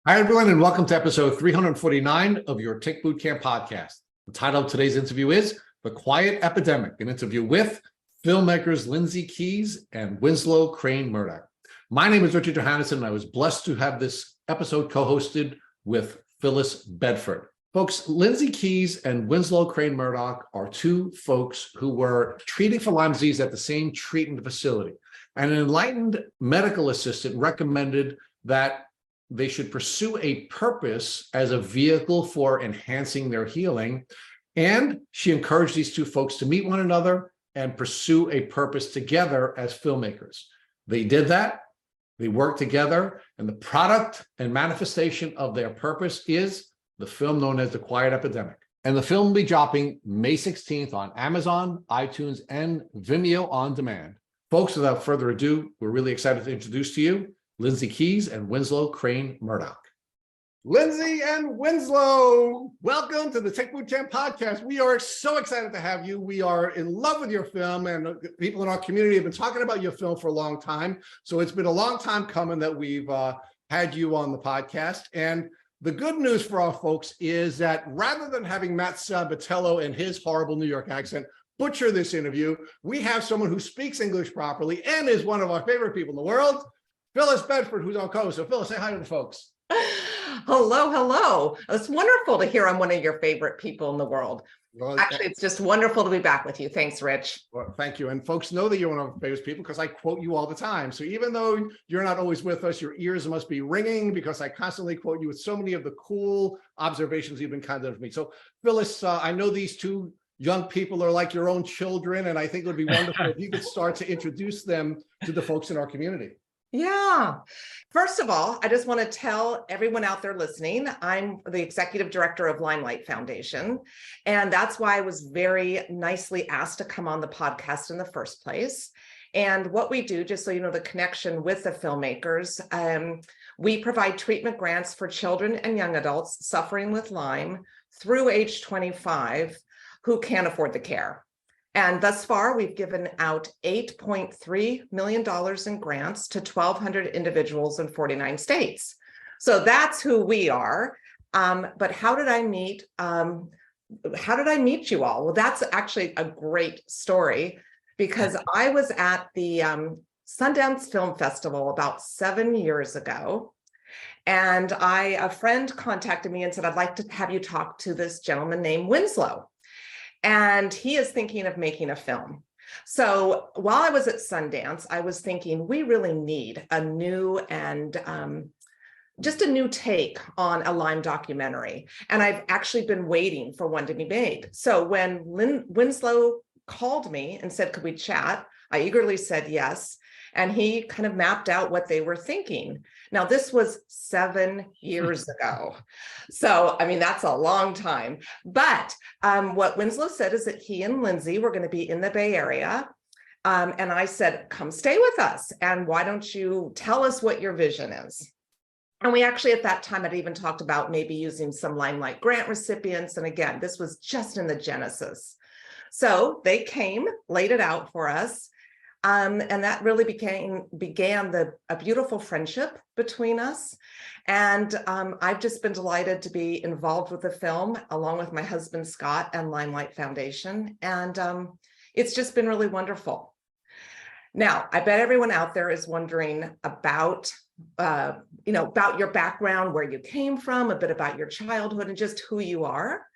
Hi, everyone, and welcome to episode 349 of your Tick Bootcamp podcast. The title of today's interview is The Quiet Epidemic, an interview with filmmakers Lindsay Keys and Winslow Crane-Murdoch. My name is Richard Johannesson, and I was blessed to have this episode co-hosted with Phyllis Bedford. Folks, Lindsay Keys and Winslow Crane-Murdoch are two folks who were treating for Lyme disease at the same treatment facility. And an enlightened medical assistant recommended that they should pursue a purpose as a vehicle for enhancing their healing. And she encouraged these two folks to meet one another and pursue a purpose together as filmmakers. They did that. They worked together, and the product and manifestation of their purpose is the film known as The Quiet Epidemic. And the film will be dropping May 16th on Amazon, iTunes, and Vimeo on demand. Folks, without further ado, we're really excited to introduce to you Lindsay Keys and Winslow Crane-Murdoch. Lindsay and Winslow, welcome to the Tick Bootcamp podcast. We are so excited to have you. We are in love with your film, and people in our community have been talking about your film for a long time. So it's been a long time coming that we've had you on the podcast. And the good news for our folks is that rather than having Matt Sabatello and his horrible New York accent butcher this interview, we have someone who speaks English properly and is one of our favorite people in the world, Phyllis Bedford, who's on co. So Phyllis, say hi to the folks. Hello, hello. It's wonderful to hear I'm one of your favorite people in the world. Well, actually, it's just wonderful to be back with you. Thanks, Rich. Well, thank you. And folks know that you're one of our favorite people because I quote you all the time. So even though you're not always with us, your ears must be ringing because I constantly quote you with so many of the cool observations you've been kind of me. So Phyllis, I know these two young people are like your own children, and I think it would be wonderful if you could start to introduce them to the folks in our community. Yeah. First of all, I just want to tell everyone out there listening, I'm the executive director of LymeLight Foundation, and that's why I was very nicely asked to come on the podcast in the first place. And what we do, just so you know the connection with the filmmakers, we provide treatment grants for children and young adults suffering with Lyme through age 25 who can't afford the care. And thus far, we've given out $8.3 million in grants to 1,200 individuals in 49 states. So that's who we are. But how did I meet you all? Well, that's actually a great story because I was at the Sundance Film Festival about 7 years ago. And a friend contacted me and said, I'd like to have you talk to this gentleman named Winslow. And he is thinking of making a film. So while I was at Sundance, I was thinking we really need a new and just a new take on a Lyme documentary. And I've actually been waiting for one to be made. So when Winslow called me and said, could we chat? I eagerly said yes. And he kind of mapped out what they were thinking. Now, this was 7 years ago. So, I mean, that's a long time. But what Winslow said is that he and Lindsay were going to be in the Bay Area. And I said, come stay with us. And why don't you tell us what your vision is? And we actually, at that time, had even talked about maybe using some LymeLight grant recipients. And again, this was just in the genesis. So they came, laid it out for us. And that really began a beautiful friendship between us. And I've just been delighted to be involved with the film, along with my husband, Scott, and LymeLight Foundation. And it's just been really wonderful. Now, I bet everyone out there is wondering about, about your background, where you came from, a bit about your childhood, and just who you are.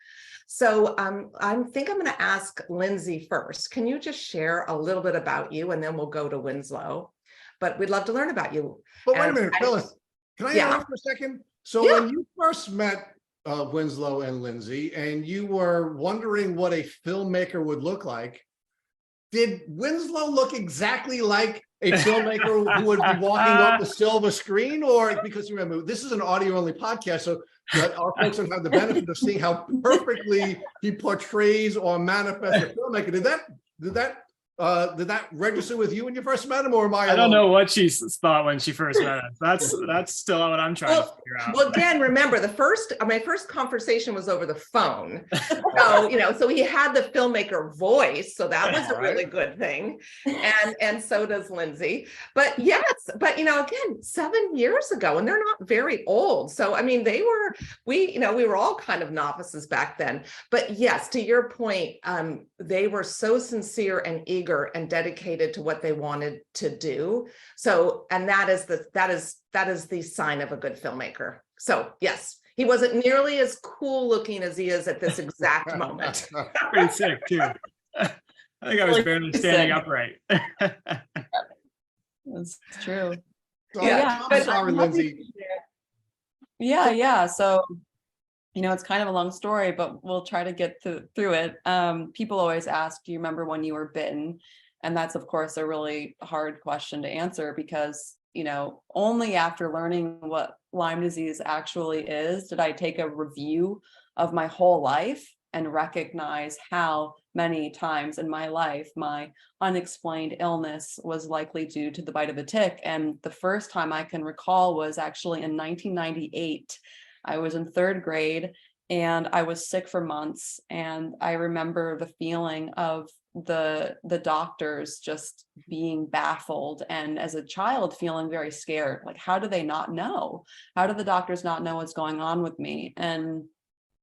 So I think I'm going to ask Lindsay first. Can you just share a little bit about you, and then we'll go to Winslow. But we'd love to learn about you. But wait a minute, Phyllis, can I interrupt for a second? So when you first met Winslow and Lindsay, and you were wondering what a filmmaker would look like, did Winslow look exactly like a filmmaker who would be walking up the silver screen? Or, because remember, this is an audio-only podcast, so our folks don't have the benefit of seeing how perfectly he portrays or manifests a filmmaker. Did that Did that register with you when you first met him, or am I I don't alone? know what she thought when she first met us. That's still what I'm trying to figure out. Well, again, remember my first conversation was over the phone. So, so he had the filmmaker voice. So that was a really good thing. And so does Lindsay. But yes, but again, 7 years ago, and they're not very old. So, I mean, we were all kind of novices back then. But yes, to your point, they were so sincere and eager and dedicated to what they wanted to do. So, and that is the sign of a good filmmaker. So yes, he wasn't nearly as cool looking as he is at this exact moment. Pretty sick too. I think I was barely standing upright. That's true. So, Yeah, I'm sorry, Lindsay. Yeah. So, it's kind of a long story, but we'll try to get through it. People always ask, do you remember when you were bitten? And that's, of course, a really hard question to answer because, only after learning what Lyme disease actually is, did I take a review of my whole life and recognize how many times in my life my unexplained illness was likely due to the bite of a tick. And the first time I can recall was actually in 1998. I was in 3rd grade and I was sick for months. And I remember the feeling of the doctors just being baffled. And as a child, feeling very scared. Like, how do they not know? How do the doctors not know what's going on with me? And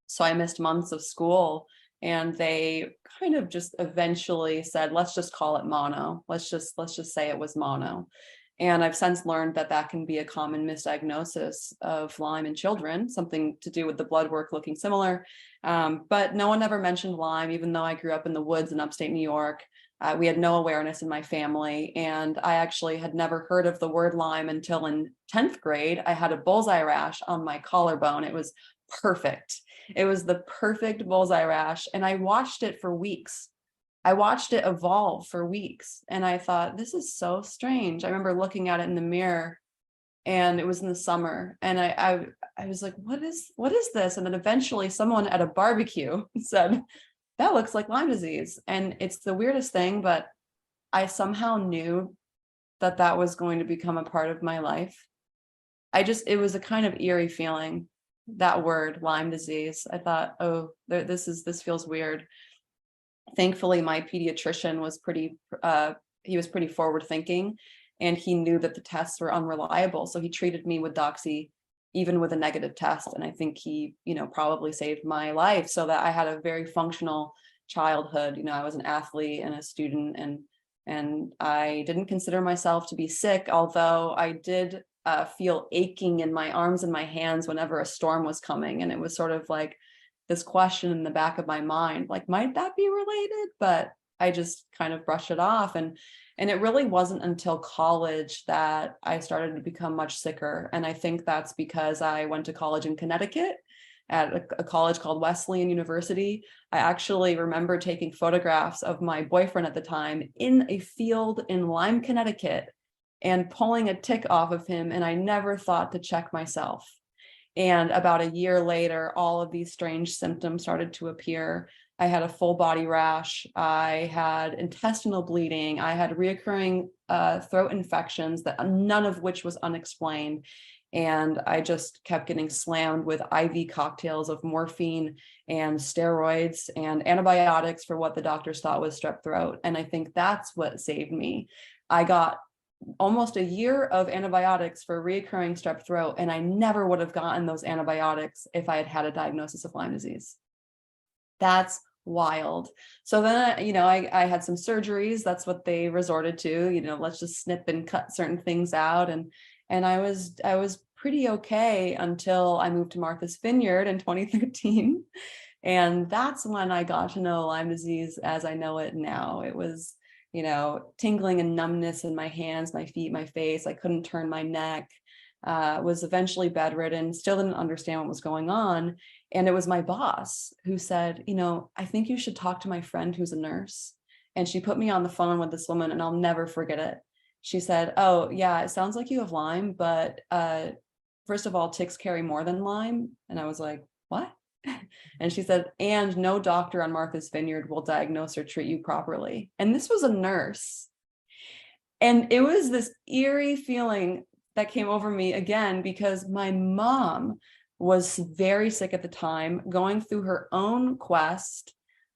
so I missed months of school. And they kind of just eventually said, let's just call it mono. Let's just say it was mono. And I've since learned that can be a common misdiagnosis of Lyme in children, something to do with the blood work looking similar. But no one ever mentioned Lyme, even though I grew up in the woods in upstate New York. We had no awareness in my family. And I actually had never heard of the word Lyme until in 10th grade. I had a bullseye rash on my collarbone. It was perfect. It was the perfect bullseye rash. And I watched it for weeks. I watched it evolve for weeks and I thought, this is so strange. I remember looking at it in the mirror and it was in the summer and I was like, what is this? And then eventually someone at a barbecue said, that looks like Lyme disease. And it's the weirdest thing, but I somehow knew that was going to become a part of my life. It was a kind of eerie feeling, that word, Lyme disease. I thought, oh, this feels weird. Thankfully, my pediatrician was pretty forward thinking and he knew that the tests were unreliable. So he treated me with Doxy, even with a negative test. And I think he, probably saved my life so that I had a very functional childhood. I was an athlete and a student and I didn't consider myself to be sick, although I did feel aching in my arms and my hands whenever a storm was coming. And it was sort of like this question in the back of my mind, like, might that be related? But I just kind of brushed it off. And it really wasn't until college that I started to become much sicker. And I think that's because I went to college in Connecticut at a college called Wesleyan University. I actually remember taking photographs of my boyfriend at the time in a field in Lyme, Connecticut, and pulling a tick off of him. And I never thought to check myself. And about a year later, all of these strange symptoms started to appear. I had a full body rash. I had intestinal bleeding. I had reoccurring throat infections, that none of which was unexplained. And I just kept getting slammed with IV cocktails of morphine and steroids and antibiotics for what the doctors thought was strep throat. And I think that's what saved me. I got almost a year of antibiotics for reoccurring strep throat, and I never would have gotten those antibiotics if I had had a diagnosis of Lyme disease. That's wild. So then, I had some surgeries. That's what they resorted to. Let's just snip and cut certain things out, and I was pretty okay until I moved to Martha's Vineyard in 2013, and that's when I got to know Lyme disease as I know it now. It was tingling and numbness in my hands, my feet, my face. I couldn't turn my neck, was eventually bedridden, still didn't understand what was going on. And it was my boss who said, I think you should talk to my friend who's a nurse. And she put me on the phone with this woman and I'll never forget it. She said, oh yeah, it sounds like you have Lyme, but first of all, ticks carry more than Lyme. And I was like, what? And she said, and no doctor on Martha's Vineyard will diagnose or treat you properly. And this was a nurse. And it was this eerie feeling that came over me again, because my mom was very sick at the time, going through her own quest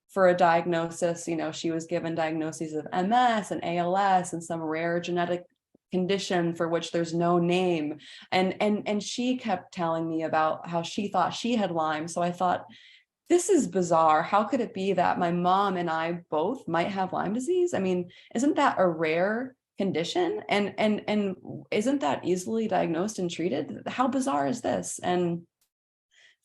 for a diagnosis. You know, she was given diagnoses of MS and ALS and some rare genetic condition for which there's no name. And she kept telling me about how she thought she had Lyme. So I thought, this is bizarre. How could it be that my mom and I both might have Lyme disease? I mean, isn't that a rare condition? And isn't that easily diagnosed and treated? How bizarre is this? And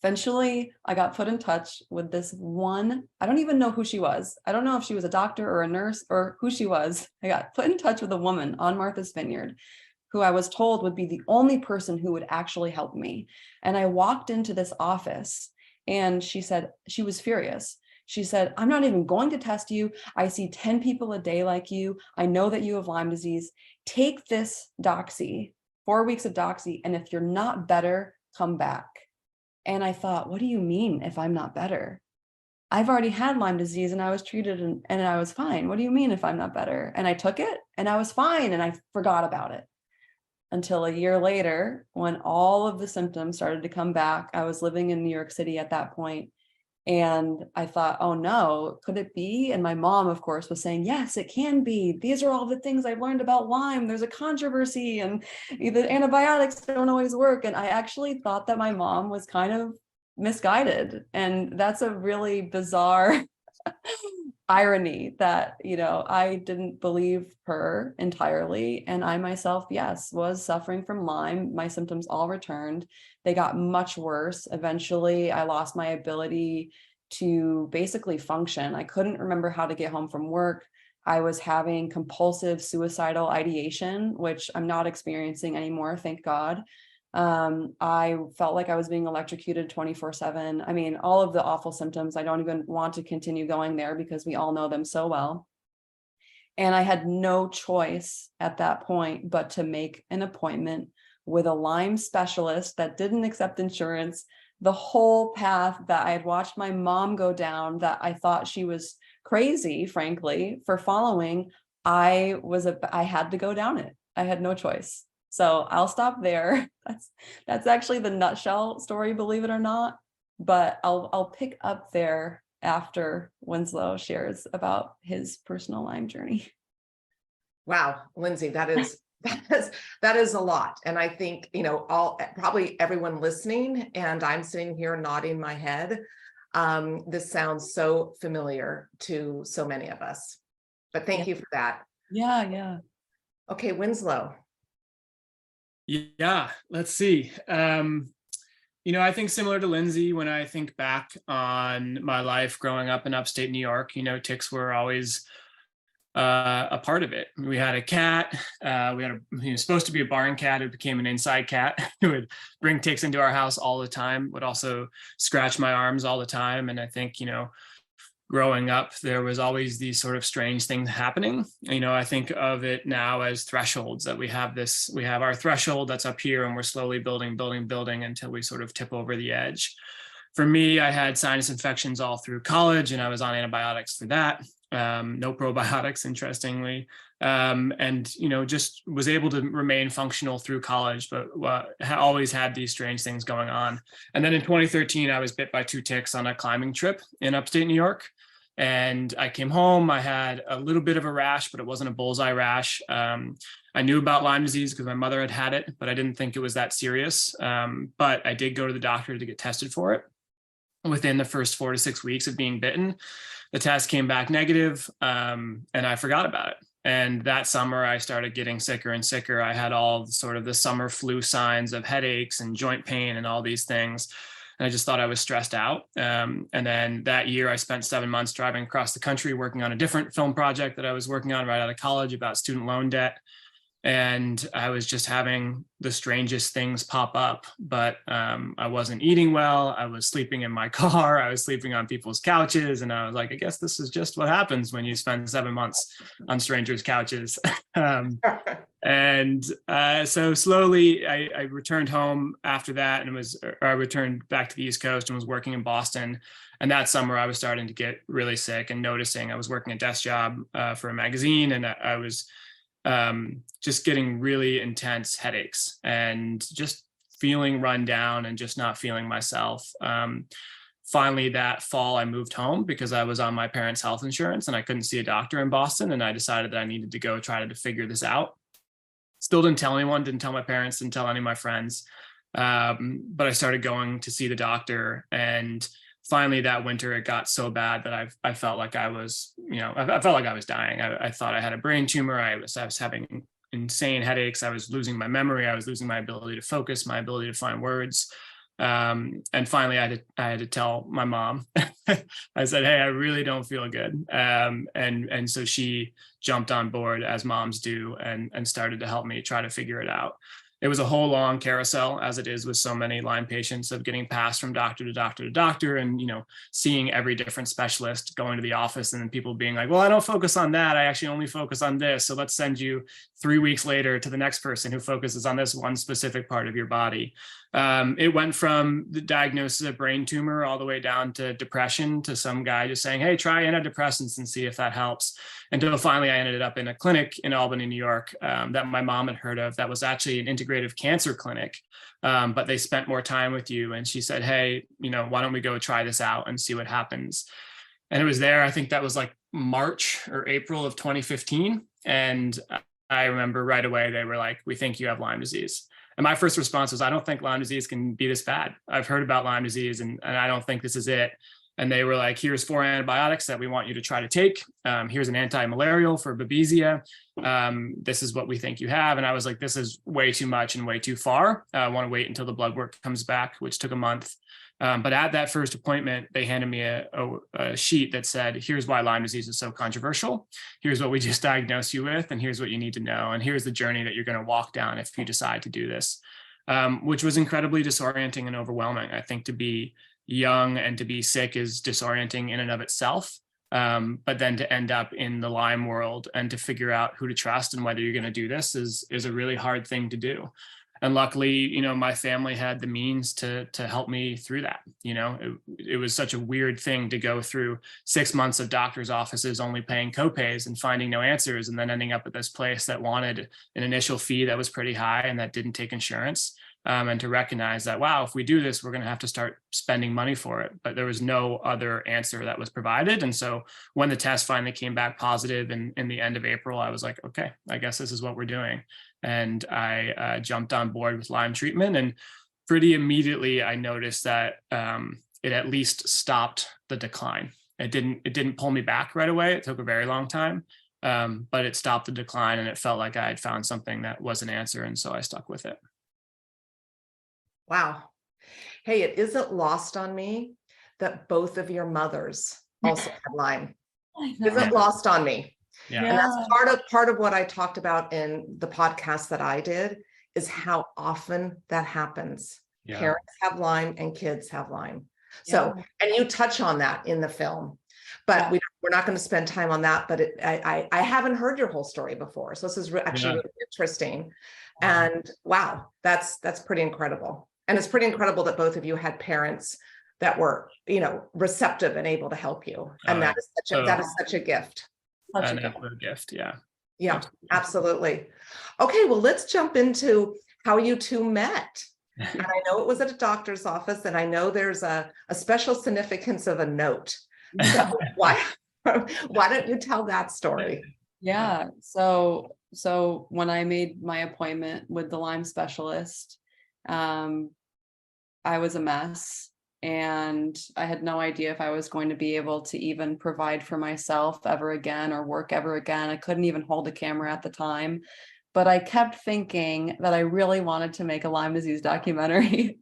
eventually I got put in touch with this one, I don't even know who she was. I don't know if she was a doctor or a nurse or who she was. I got put in touch with a woman on Martha's Vineyard who I was told would be the only person who would actually help me. And I walked into this office and she said, she was furious. She said, I'm not even going to test you. I see 10 people a day like you. I know that you have Lyme disease. Take this doxy, 4 weeks of doxy. And if you're not better, come back. And I thought, what do you mean if I'm not better? I've already had Lyme disease and I was treated and I was fine. What do you mean if I'm not better? And I took it and I was fine and I forgot about it. Until a year later, when all of the symptoms started to come back. I was living in New York City at that point, and I thought, oh no, could it be? And my mom, of course, was saying, yes, it can be. These are all the things I've learned about Lyme. There's a controversy and the antibiotics don't always work. And I actually thought that my mom was kind of misguided. And that's a really bizarre irony that, you know, I didn't believe her entirely. And I myself, yes, was suffering from Lyme. My symptoms all returned. They got much worse. Eventually, I lost my ability to basically function. I couldn't remember how to get home from work. I was having compulsive suicidal ideation, which I'm not experiencing anymore, thank God. I felt like I was being electrocuted 24/7. I mean, all of the awful symptoms. I don't even want to continue going there because we all know them so well. And I had no choice at that point but to make an appointment with a Lyme specialist that didn't accept insurance. The whole path that I had watched my mom go down, that I thought she was crazy, frankly, for following, I had to go down it. I had no choice. So I'll stop there. That's actually the nutshell story, believe it or not. But I'll pick up there after Winslow shares about his personal Lyme journey. Wow, Lindsay, that is a lot. And I think, you know, probably everyone listening, and I'm sitting here nodding my head. This sounds so familiar to so many of us. But thank you for that. Yeah. Okay, Winslow. Yeah, let's see. You know, I think similar to Lindsay, when I think back on my life growing up in upstate New York, you know, ticks were always a part of it. We had a cat. We had supposed to be a barn cat who became an inside cat who would bring ticks into our house all the time, would also scratch my arms all the time. And I think, you know, growing up, there was always these sort of strange things happening. You know, I think of it now as thresholds, that we have our threshold that's up here and we're slowly building until we sort of tip over the edge. For me, I had sinus infections all through college and I was on antibiotics for that. No probiotics, interestingly. And, you know, just was able to remain functional through college, but always had these strange things going on. And then in 2013, I was bit by 2 ticks on a climbing trip in upstate New York. And I came home, I had a little bit of a rash, but it wasn't a bullseye rash. I knew about Lyme disease because my mother had it, but I didn't think it was that serious. But I did go to the doctor to get tested for it. Within the first 4 to 6 weeks of being bitten, the test came back negative, and I forgot about it. And that summer, I started getting sicker and sicker. I had all sort of the summer flu signs of headaches and joint pain and all these things. And I just thought I was stressed out. And then that year, I spent 7 months driving across the country working on a different film project that I was working on right out of college about student loan debt. And I was just having the strangest things pop up, but I wasn't eating well. I was sleeping in my car. I was sleeping on people's couches. And I was like, I guess this is just what happens when you spend 7 months on strangers' couches. And so slowly I returned home after that, and I returned back to the East Coast and was working in Boston. And that summer I was starting to get really sick and noticing. I was working a desk job for a magazine, and I was just getting really intense headaches and just feeling run down and just not feeling myself. Finally, that fall, I moved home because I was on my parents' health insurance and I couldn't see a doctor in Boston. And I decided that I needed to go try to figure this out. Still didn't tell anyone, didn't tell my parents, didn't tell any of my friends. But I started going to see the doctor. And finally that winter, it got so bad that I felt like I was, I felt like I was dying. I thought I had a brain tumor. I was having insane headaches. I was losing my memory. I was losing my ability to focus, my ability to find words. And finally I had to tell my mom. I said, hey, I really don't feel good. And so she jumped on board, as moms do, and started to help me try to figure it out. It was a whole long carousel, as it is with so many Lyme patients, of getting passed from doctor to doctor to doctor, and seeing every different specialist, going to the office, and then people being like, well, I don't focus on that, I actually only focus on this, so let's send you 3 weeks later to the next person who focuses on this one specific part of your body. It went from the diagnosis of brain tumor all the way down to depression, to some guy just saying, hey, try antidepressants and see if that helps. Until finally I ended up in a clinic in Albany, New York, that my mom had heard of, that was actually an integrative cancer clinic, but they spent more time with you. And she said, hey, why don't we go try this out and see what happens? And it was there, I think that was like March or April of 2015. And I remember right away, they were like, we think you have Lyme disease. And my first response was, I don't think Lyme disease can be this bad. I've heard about Lyme disease and I don't think this is it. And they were like, here's 4 antibiotics that we want you to try to take. Here's an anti-malarial for Babesia. This is what we think you have. And I was like, this is way too much and way too far. I want to wait until the blood work comes back, which took a month. But at that first appointment, they handed me a sheet that said, here's why Lyme disease is so controversial. Here's what we just diagnosed you with, and here's what you need to know. And here's the journey that you're going to walk down if you decide to do this, which was incredibly disorienting and overwhelming. I think to be young and to be sick is disorienting in and of itself. But then to end up in the Lyme world and to figure out who to trust and whether you're going to do this is a really hard thing to do. And luckily, my family had the means to help me through that. It was such a weird thing to go through 6 months of doctor's offices only paying copays and finding no answers, and then ending up at this place that wanted an initial fee that was pretty high and that didn't take insurance. And to recognize that, wow, if we do this, we're going to have to start spending money for it. But there was no other answer that was provided. And so when the test finally came back positive in the end of April, I was like, okay, I guess this is what we're doing. And I jumped on board with Lyme treatment. And pretty immediately, I noticed that it at least stopped the decline. It didn't pull me back right away. It took a very long time, but it stopped the decline. And it felt like I had found something that was an answer. And so I stuck with it. Wow. Hey, it isn't lost on me that both of your mothers also had Lyme. Isn't lost on me. Yeah. And that's part of what I talked about in the podcast that I did, is how often that happens. Yeah. Parents have Lyme and kids have Lyme. So, and you touch on that in the film, but we're not going to spend time on that. But I haven't heard your whole story before. So this is actually really interesting. And wow, that's pretty incredible. And it's pretty incredible that both of you had parents that were, receptive and able to help you. And that is such a gift. An absolute gift. Yeah. Yeah, absolutely. Okay, well, let's jump into how you two met. And I know it was at a doctor's office, and I know there's a special significance of a note. So why don't you tell that story? Yeah. So when I made my appointment with the Lyme specialist, I was a mess, and I had no idea if I was going to be able to even provide for myself ever again or work ever again. I couldn't even hold a camera at the time, but I kept thinking that I really wanted to make a Lyme disease documentary.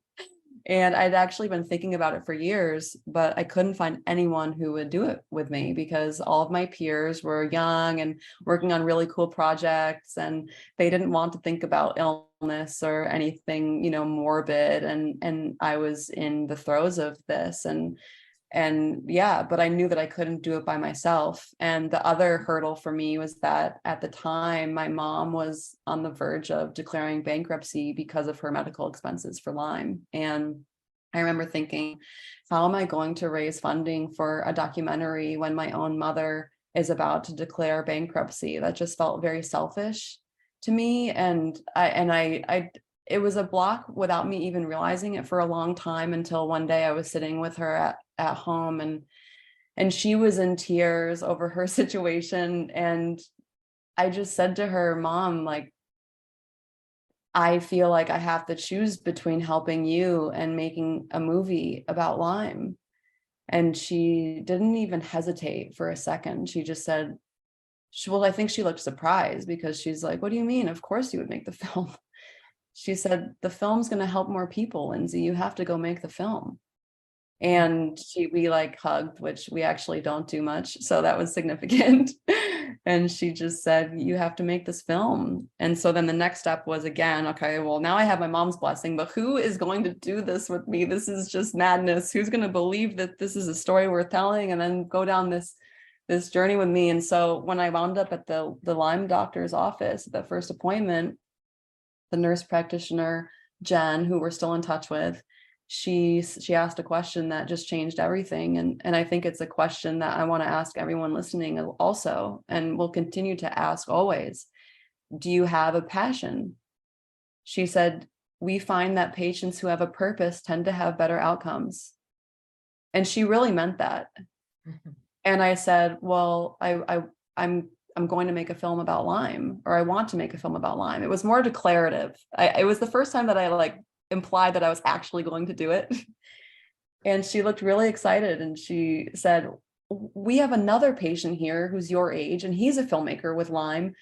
And I'd actually been thinking about it for years, but I couldn't find anyone who would do it with me because all of my peers were young and working on really cool projects, and they didn't want to think about illness or anything, morbid. And I was in the throes of this. And And yeah, but I knew that I couldn't do it by myself. And the other hurdle for me was that at the time, my mom was on the verge of declaring bankruptcy because of her medical expenses for Lyme. And I remember thinking, how am I going to raise funding for a documentary when my own mother is about to declare bankruptcy? That just felt very selfish to me. And it was a block without me even realizing it for a long time, until one day I was sitting with her at home, and she was in tears over her situation. And I just said to her, Mom, like, I feel like I have to choose between helping you and making a movie about Lyme. And she didn't even hesitate for a second. She just said, well, I think she looked surprised, because she's like, what do you mean? Of course you would make the film. She said, the film's going to help more people, Lindsay. You have to go make the film. And we like hugged, which we actually don't do much. So that was significant. And she just said, you have to make this film. And so then the next step was, again, okay, well, now I have my mom's blessing, but who is going to do this with me? This is just madness. Who's going to believe that this is a story worth telling and then go down this journey with me? And so when I wound up at the Lyme doctor's office, the first appointment, the nurse practitioner, Jen, who we're still in touch with, she asked a question that just changed everything. And I think it's a question that I want to ask everyone listening also, and will continue to ask always. Do you have a passion? She said, we find that patients who have a purpose tend to have better outcomes. And she really meant that. Mm-hmm. And I said, well, I'm going to make a film about Lyme, or I want to make a film about Lyme. It was more declarative. It was the first time that I like implied that I was actually going to do it. And she looked really excited, and she said, we have another patient here who's your age, and he's a filmmaker with Lyme.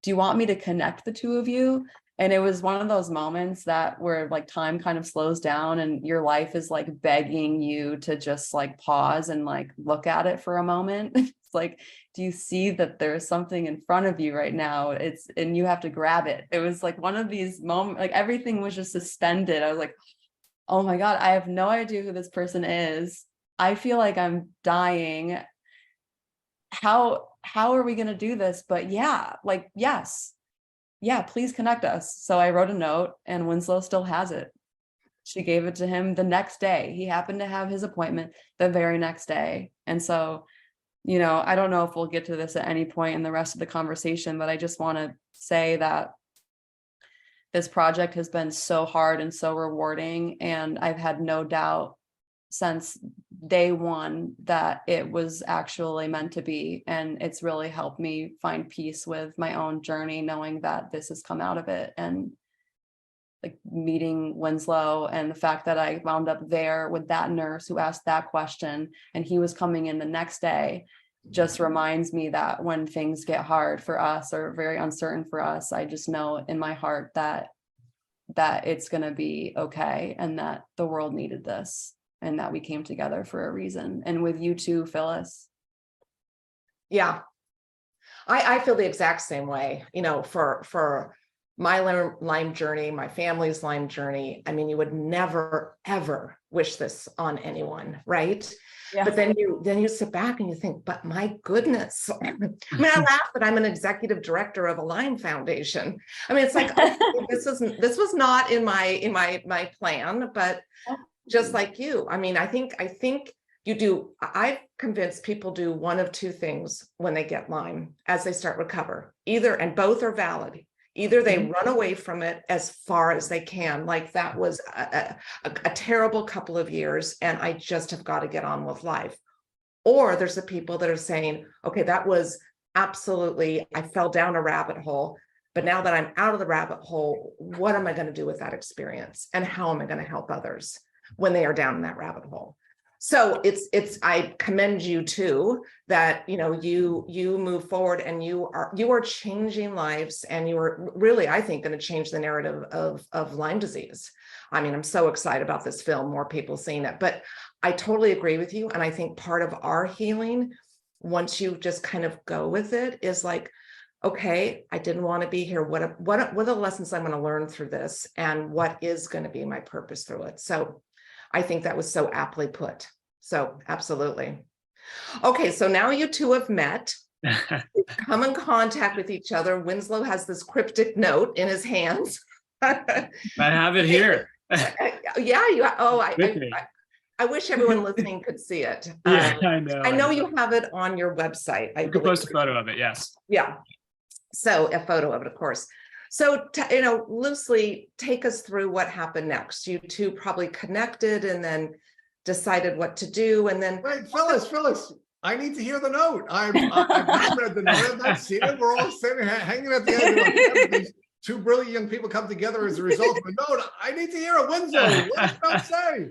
Do you want me to connect the two of you? And it was one of those moments that where like time kind of slows down, and your life is like begging you to just like pause and like look at it for a moment. It's like, do you see that there's something in front of you right now? And you have to grab it. It was like one of these moments, like everything was just suspended. I was like, oh my God, I have no idea who this person is. I feel like I'm dying. How are we going to do this? But yeah, like, yes. Yeah, please connect us. So I wrote a note, and Winslow still has it. She gave it to him the next day. He happened to have his appointment the very next day. And so, you know, I don't know if we'll get to this at any point in the rest of the conversation, but I just want to say that this project has been so hard and so rewarding. And I've had no doubt since day one that it was actually meant to be. And it's really helped me find peace with my own journey, knowing that this has come out of it. And like meeting Winslow, and the fact that I wound up there with that nurse who asked that question, and he was coming in the next day, just reminds me that when things get hard for us or very uncertain for us, I just know in my heart that it's going to be okay, and that the world needed this, and that we came together for a reason. And with you too, Phyllis. Yeah, I feel the exact same way. You know, for my Lyme journey, my family's Lyme journey, I mean, you would never, ever wish this on anyone, right? Yeah. But then you sit back and you think, but my goodness. I mean, I laugh that I'm an executive director of a Lyme Foundation. I mean, it's like, okay, this was not in my plan, but just like you, I mean, I think you do. I've convinced people do one of two things when they get Lyme as they start recover, and both are valid. Either they run away from it as far as they can, like that was a terrible couple of years, and I just have got to get on with life. Or there's the people that are saying, okay, that was absolutely, I fell down a rabbit hole, but now that I'm out of the rabbit hole, what am I going to do with that experience? And how am I going to help others when they are down in that rabbit hole? So I commend you too, that, you know, you move forward, and you are changing lives, and you are really, I think, going to change the narrative of Lyme disease. I mean, I'm so excited about this film, more people seeing it, but I totally agree with you. And I think part of our healing, once you just kind of go with it, is like, okay, I didn't want to be here. What are the lessons I'm going to learn through this, and what is going to be my purpose through it? So I think that was so aptly put. So absolutely. Okay, so now you two have met, come in contact with each other. Winslow has this cryptic note in his hands. I have it here. Yeah, I wish everyone listening could see it. Yeah, I know. I know you have it on your website. I could post a photo of it, yes. Yeah. So a photo of it, of course. So, loosely take us through what happened next. You two probably connected and then decided what to do. And then Wait, Phyllis, I need to hear the note. I've not read the note. I've not seen it. We're all sitting, hanging at the end. Like, these two brilliant young people come together as a result of a note. I need to hear it. Winslow, what does that say?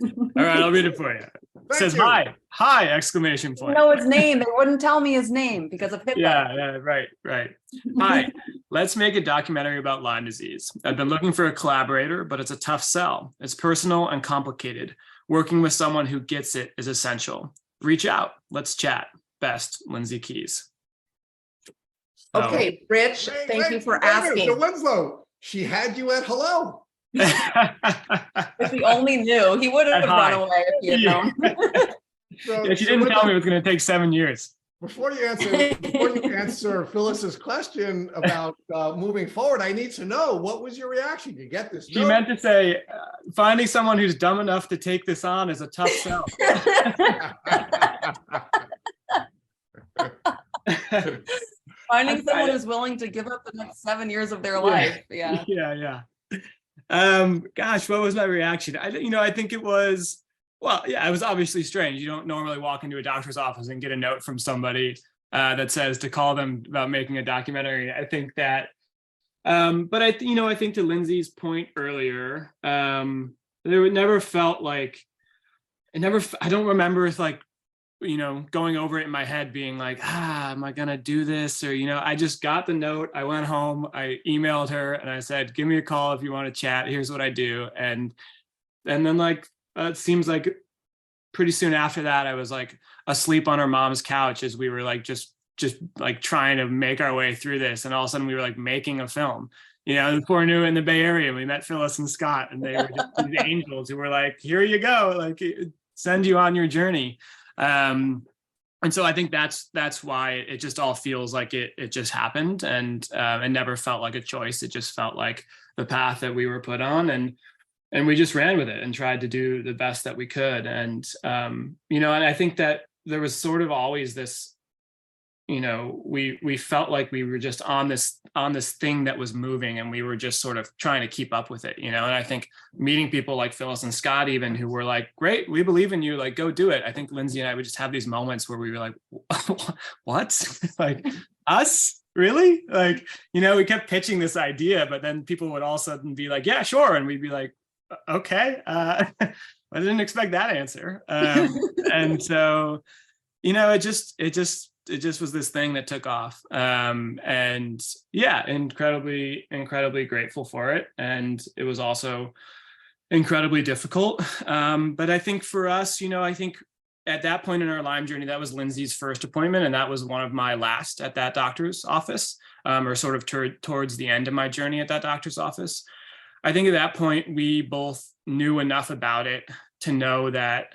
All right, I'll read it for you. It says, hi, exclamation point. Know his name. They wouldn't tell me his name because of HIPAA. Yeah, right. Hi, let's make a documentary about Lyme disease. I've been looking for a collaborator, but it's a tough sell. It's personal and complicated. Working with someone who gets it is essential. Reach out. Let's chat. Best, Lindsay Keys. Okay, Rich, thank you for asking. So Winslow, she had you at hello. If he only knew, he would have run away if he had known. Yeah, she didn't tell me it was going to take 7 years. Before you answer Phyllis's question about moving forward, I need to know, what was your reaction? You get this? She meant to say, finding someone who's dumb enough to take this on is a tough sell. Finding someone who's willing to give up the next 7 years of their life. Yeah. Yeah. Gosh, what was my reaction? I think it was, it was obviously strange. You don't normally walk into a doctor's office and get a note from somebody that says to call them about making a documentary. I think that, but I think to Lindsay's point earlier, there never felt like, I don't remember if going over it in my head being like, am I gonna do this? Or, I just got the note, I went home, I emailed her and I said, give me a call if you want to chat, here's what I do. And then it seems like pretty soon after that, I was asleep on her mom's couch as we were just trying to make our way through this. And all of a sudden we were making a film. Before I knew, in the Bay Area, we met Phyllis and Scott, and they were just these angels who were like, here you go, send you on your journey. And so I think that's why it just all feels like it just happened, and it never felt like a choice. It just felt like the path that we were put on, and we just ran with it and tried to do the best that we could. And and I think that there was sort of always this, we felt like we were just on this thing that was moving, and we were just sort of trying to keep up with it, and I think meeting people like Phyllis and Scott even, who were like, great, we believe in you, go do it. I think Lindsay and I would just have these moments where we were like, what? Us? Really? We kept pitching this idea, but then people would all of a sudden be like, yeah, sure. And we'd be like, okay, I didn't expect that answer. And so, it just was this thing that took off. And yeah, incredibly grateful for it. And it was also incredibly difficult. But I think for us, I think at that point in our Lyme journey, that was Lindsay's first appointment. And that was one of my last at that doctor's office, or sort of towards the end of my journey at that doctor's office. I think at that point, we both knew enough about it to know that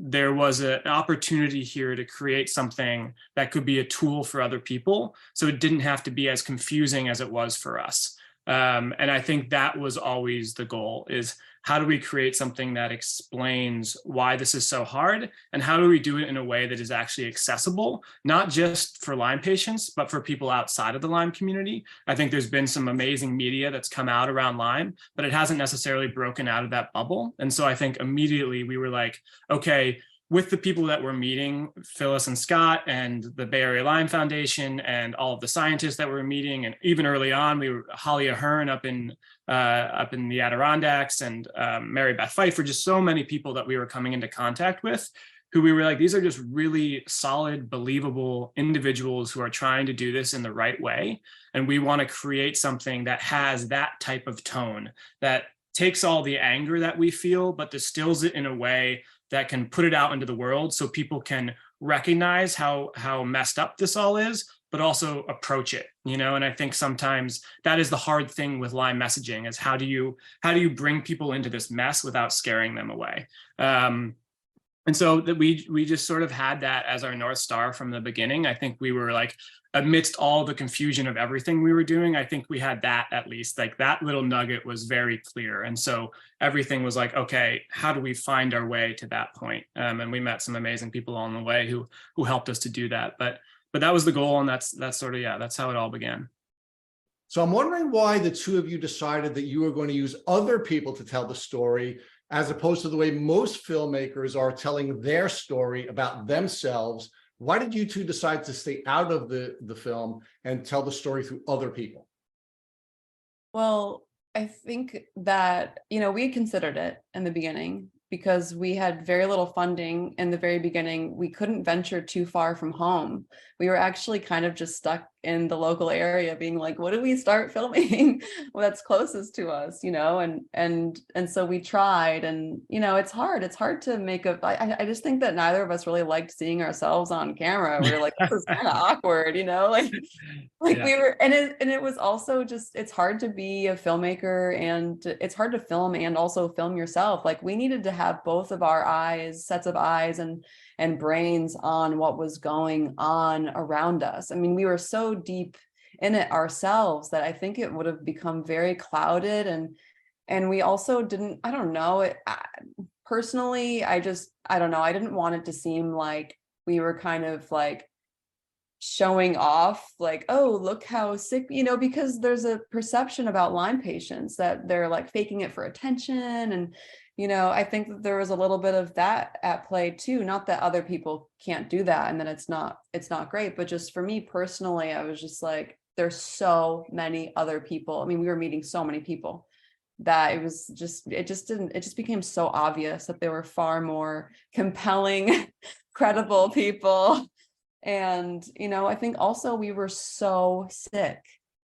there was an opportunity here to create something that could be a tool for other people. So it didn't have to be as confusing as it was for us. And I think that was always the goal, is how do we create something that explains why this is so hard, and how do we do it in a way that is actually accessible, not just for Lyme patients, but for people outside of the Lyme community. I think there's been some amazing media that's come out around Lyme, but it hasn't necessarily broken out of that bubble. And so I think immediately we were like, okay, with the people that we're meeting, Phyllis and Scott and the Bay Area Lyme Foundation and all of the scientists that we're meeting, and even early on, we were Holly Ahern up in the Adirondacks, and Mary Beth Pfeiffer, just so many people that we were coming into contact with, who we were like, these are just really solid, believable individuals who are trying to do this in the right way. And we want to create something that has that type of tone, that takes all the anger that we feel, but distills it in a way that can put it out into the world so people can recognize how messed up this all is, but also approach it, And I think sometimes that is the hard thing with Lyme messaging, is how do you bring people into this mess without scaring them away? And And so that we just sort of had that as our North Star from the beginning. I think we were like, amidst all the confusion of everything we were doing, I think we had that, at least like that little nugget was very clear. And so everything was like, okay, how do we find our way to that point? And we met some amazing people along the way who helped us to do that. But that was the goal, and that's sort of, yeah, that's how it all began. So I'm wondering why the two of you decided that you were going to use other people to tell the story, as opposed to the way most filmmakers are telling their story about themselves. Why did you two decide to stay out of the film and tell the story through other people? Well, I think that, we considered it in the beginning because we had very little funding in the very beginning. We couldn't venture too far from home. We were actually kind of just stuck in the local area being like, what do we start filming? Well, that's closest to us, and so we tried, and, it's hard to make I just think that neither of us really liked seeing ourselves on camera. We were like, this is kind of awkward, like yeah. We were, and it was also just, it's hard to be a filmmaker, and it's hard to film and also film yourself. Like, we needed to have both of our sets of eyes and brains on what was going on around us. I mean, we were so deep in it ourselves that I think it would have become very clouded, and we also didn't, I don't know, personally, I don't know, I didn't want it to seem like we were kind of like showing off, like, oh, look how sick, because there's a perception about Lyme patients that they're like faking it for attention. And, I think that there was a little bit of that at play too. Not that other people can't do that and that it's not great, but just for me personally, I was just like, there's so many other people. I mean, we were meeting so many people that it just became so obvious that there were far more compelling, credible people. And, I think also we were so sick,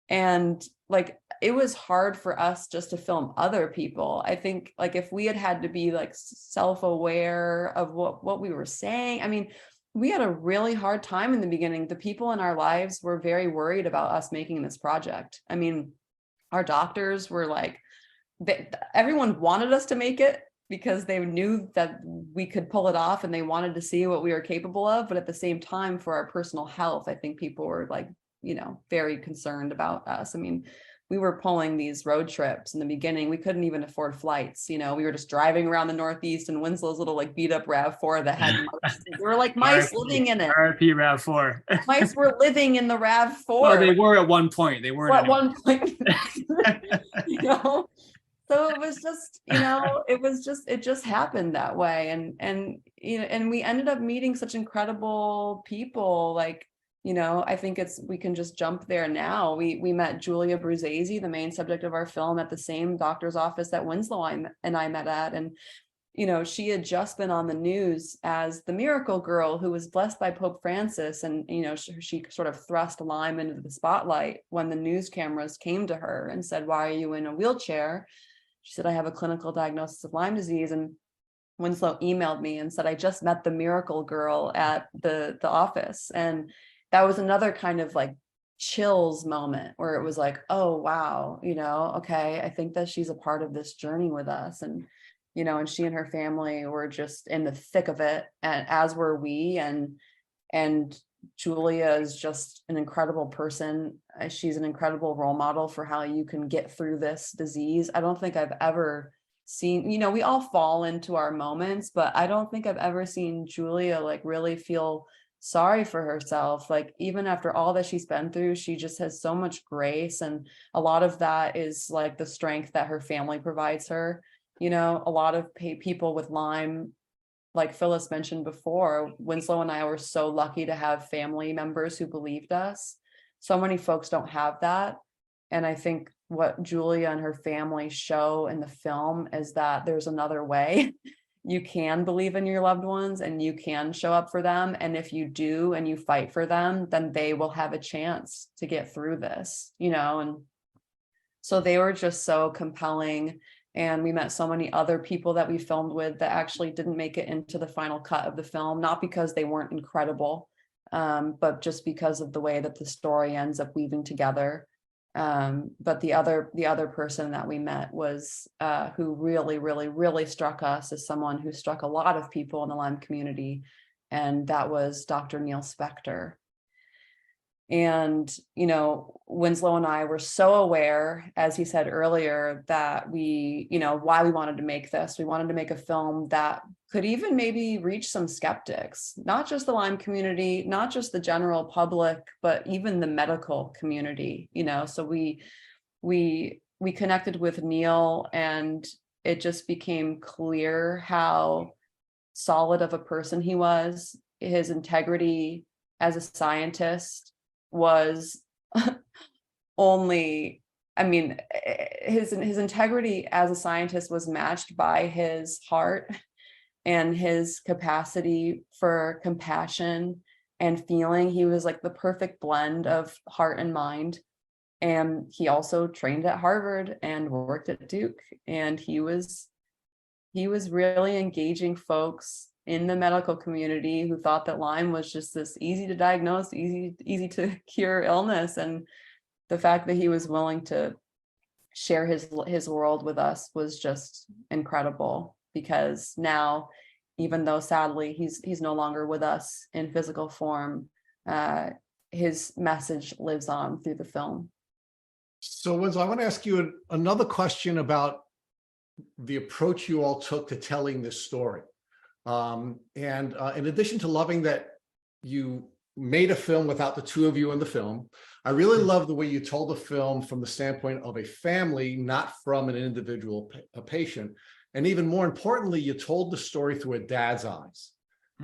and like, it was hard for us just to film other people. I think like if we had to be like self-aware of what we were saying, I mean, we had a really hard time in the beginning. The people in our lives were very worried about us making this project. I mean, our doctors were like, everyone wanted us to make it because they knew that we could pull it off, and they wanted to see what we were capable of. But at the same time, for our personal health, I think people were like, very concerned about us. I mean, we were pulling these road trips in the beginning. We couldn't even afford flights. We were just driving around the Northeast in Winslow's little like beat up RAV4 that had mice. We were like mice living in it. RIP RAV4. Mice were living in the RAV4. Well, they were at one point. They weren't at one point. So it was just, it just happened that way. And we ended up meeting such incredible people. Like, I think we can just jump there now. We met Julia Bruzzese, the main subject of our film, at the same doctor's office that Winslow and I met at. And, she had just been on the news as the miracle girl who was blessed by Pope Francis. And, she sort of thrust Lyme into the spotlight when the news cameras came to her and said, why are you in a wheelchair? She said, I have a clinical diagnosis of Lyme disease. And Winslow emailed me and said, I just met the miracle girl at the office. And that was another kind of like chills moment where it was like, oh, wow, okay, I think that she's a part of this journey with us. And, and she and her family were just in the thick of it, and as were we. And Julia is just an incredible person. She's an incredible role model for how you can get through this disease. I don't think I've ever seen, we all fall into our moments, but I don't think I've ever seen Julia like really feel sorry for herself. Like, even after all that she's been through, she just has so much grace. And a lot of that is like the strength that her family provides her. A lot of people with Lyme, like Phyllis mentioned before, Winslow and I were so lucky to have family members who believed us. So many folks don't have that. And I think what Julia and her family show in the film is that there's another way. You can believe in your loved ones and you can show up for them. And if you do and you fight for them, then they will have a chance to get through this, and so they were just so compelling. And we met so many other people that we filmed with that actually didn't make it into the final cut of the film, not because they weren't incredible, but just because of the way that the story ends up weaving together. But the other person that we met was who really struck us as someone who struck a lot of people in the Lyme community, and that was Dr. Neil Spector. And, Winslow and I were so aware, as he said earlier, that why we wanted to make this. We wanted to make a film that could even maybe reach some skeptics, not just the Lyme community, not just the general public, but even the medical community, So we connected with Neil, and it just became clear how solid of a person he was. His integrity as a scientist was his integrity as a scientist was matched by his heart and his capacity for compassion and feeling. He was like the perfect blend of heart and mind. And he also trained at Harvard and worked at Duke. And he was really engaging folks in the medical community who thought that Lyme was just this easy to diagnose, easy to cure illness. And the fact that he was willing to share his world with us was just incredible, because now, even though sadly he's no longer with us in physical form, his message lives on through the film. So Winslow, I want to ask you another question about the approach you all took to telling this story. And in addition to loving that you made a film without the two of you in the film, I really love the way you told the film from the standpoint of a family, not from an individual patient. And even more importantly, you told the story through a dad's eyes.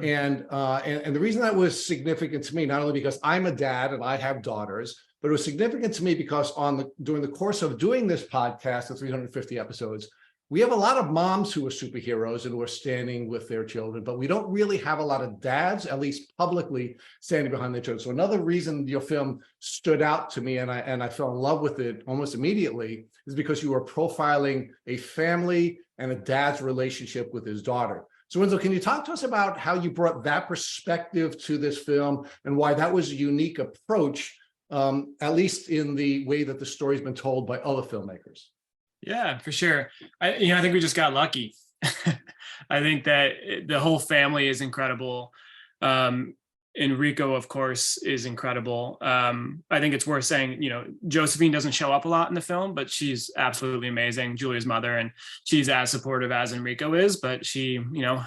And the reason that was significant to me, not only because I'm a dad and I have daughters, but it was significant to me because during the course of doing this podcast, the 350 episodes, we have a lot of moms who are superheroes and who are standing with their children, but we don't really have a lot of dads, at least publicly, standing behind their children. So another reason your film stood out to me, and I fell in love with it almost immediately, is because you were profiling a family and a dad's relationship with his daughter. So Winslow, can you talk to us about how you brought that perspective to this film and why that was a unique approach, at least in the way that the story's been told by other filmmakers? Yeah, for sure. I think we just got lucky. I think that the whole family is incredible. Enrico, of course, is incredible. I think it's worth saying, Josephine doesn't show up a lot in the film, but she's absolutely amazing, Julia's mother, and she's as supportive as Enrico is, but she,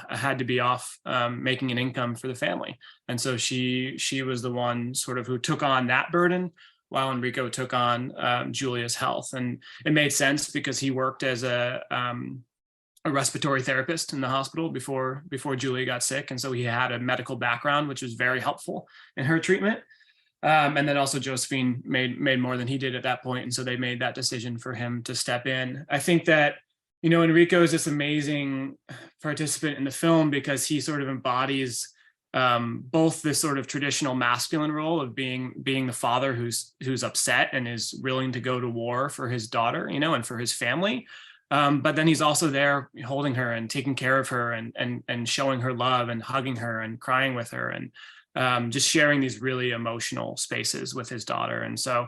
had to be off making an income for the family. And so she was the one sort of who took on that burden, while Enrico took on Julia's health. And it made sense because he worked as a respiratory therapist in the hospital before Julia got sick. And so he had a medical background, which was very helpful in her treatment. And then also Josephine made more than he did at that point. And so they made that decision for him to step in. I think that, Enrico is this amazing participant in the film because he sort of embodies both this sort of traditional masculine role of being the father who's upset and is willing to go to war for his daughter, and for his family. But then he's also there holding her and taking care of her and showing her love and hugging her and crying with her and just sharing these really emotional spaces with his daughter. And so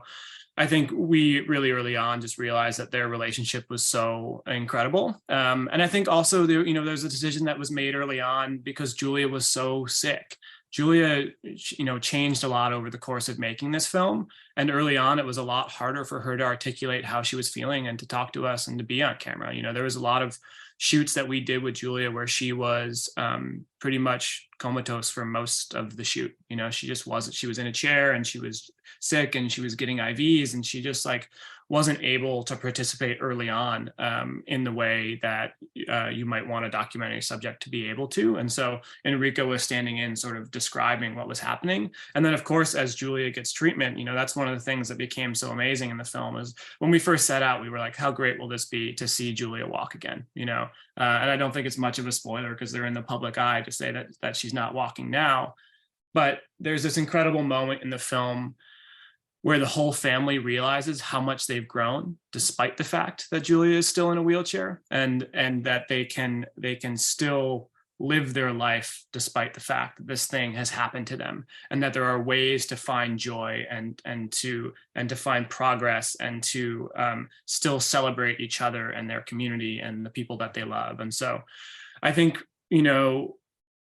I think we really early on just realized that their relationship was so incredible. And I think also there's a decision that was made early on because Julia was so sick. Julia, changed a lot over the course of making this film. And early on, it was a lot harder for her to articulate how she was feeling and to talk to us and to be on camera. There was a lot of shoots that we did with Julia where she was pretty much comatose for most of the shoot. She just wasn't, she was in a chair and she was sick and she was getting IVs and she just wasn't able to participate early on in the way that you might want a documentary subject to be able to. And so Enrico was standing in sort of describing what was happening. And then of course, as Julia gets treatment, that's one of the things that became so amazing in the film is when we first set out, we were like, how great will this be to see Julia walk again, and I don't think it's much of a spoiler because they're in the public eye to say that she's not walking now. But there's this incredible moment in the film where the whole family realizes how much they've grown, despite the fact that Julia is still in a wheelchair, and that they can still live their life despite the fact that this thing has happened to them, and that there are ways to find joy and to find progress, and to still celebrate each other and their community and the people that they love. And so I think,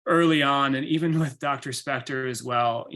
early on, and even with Dr. Spector as well,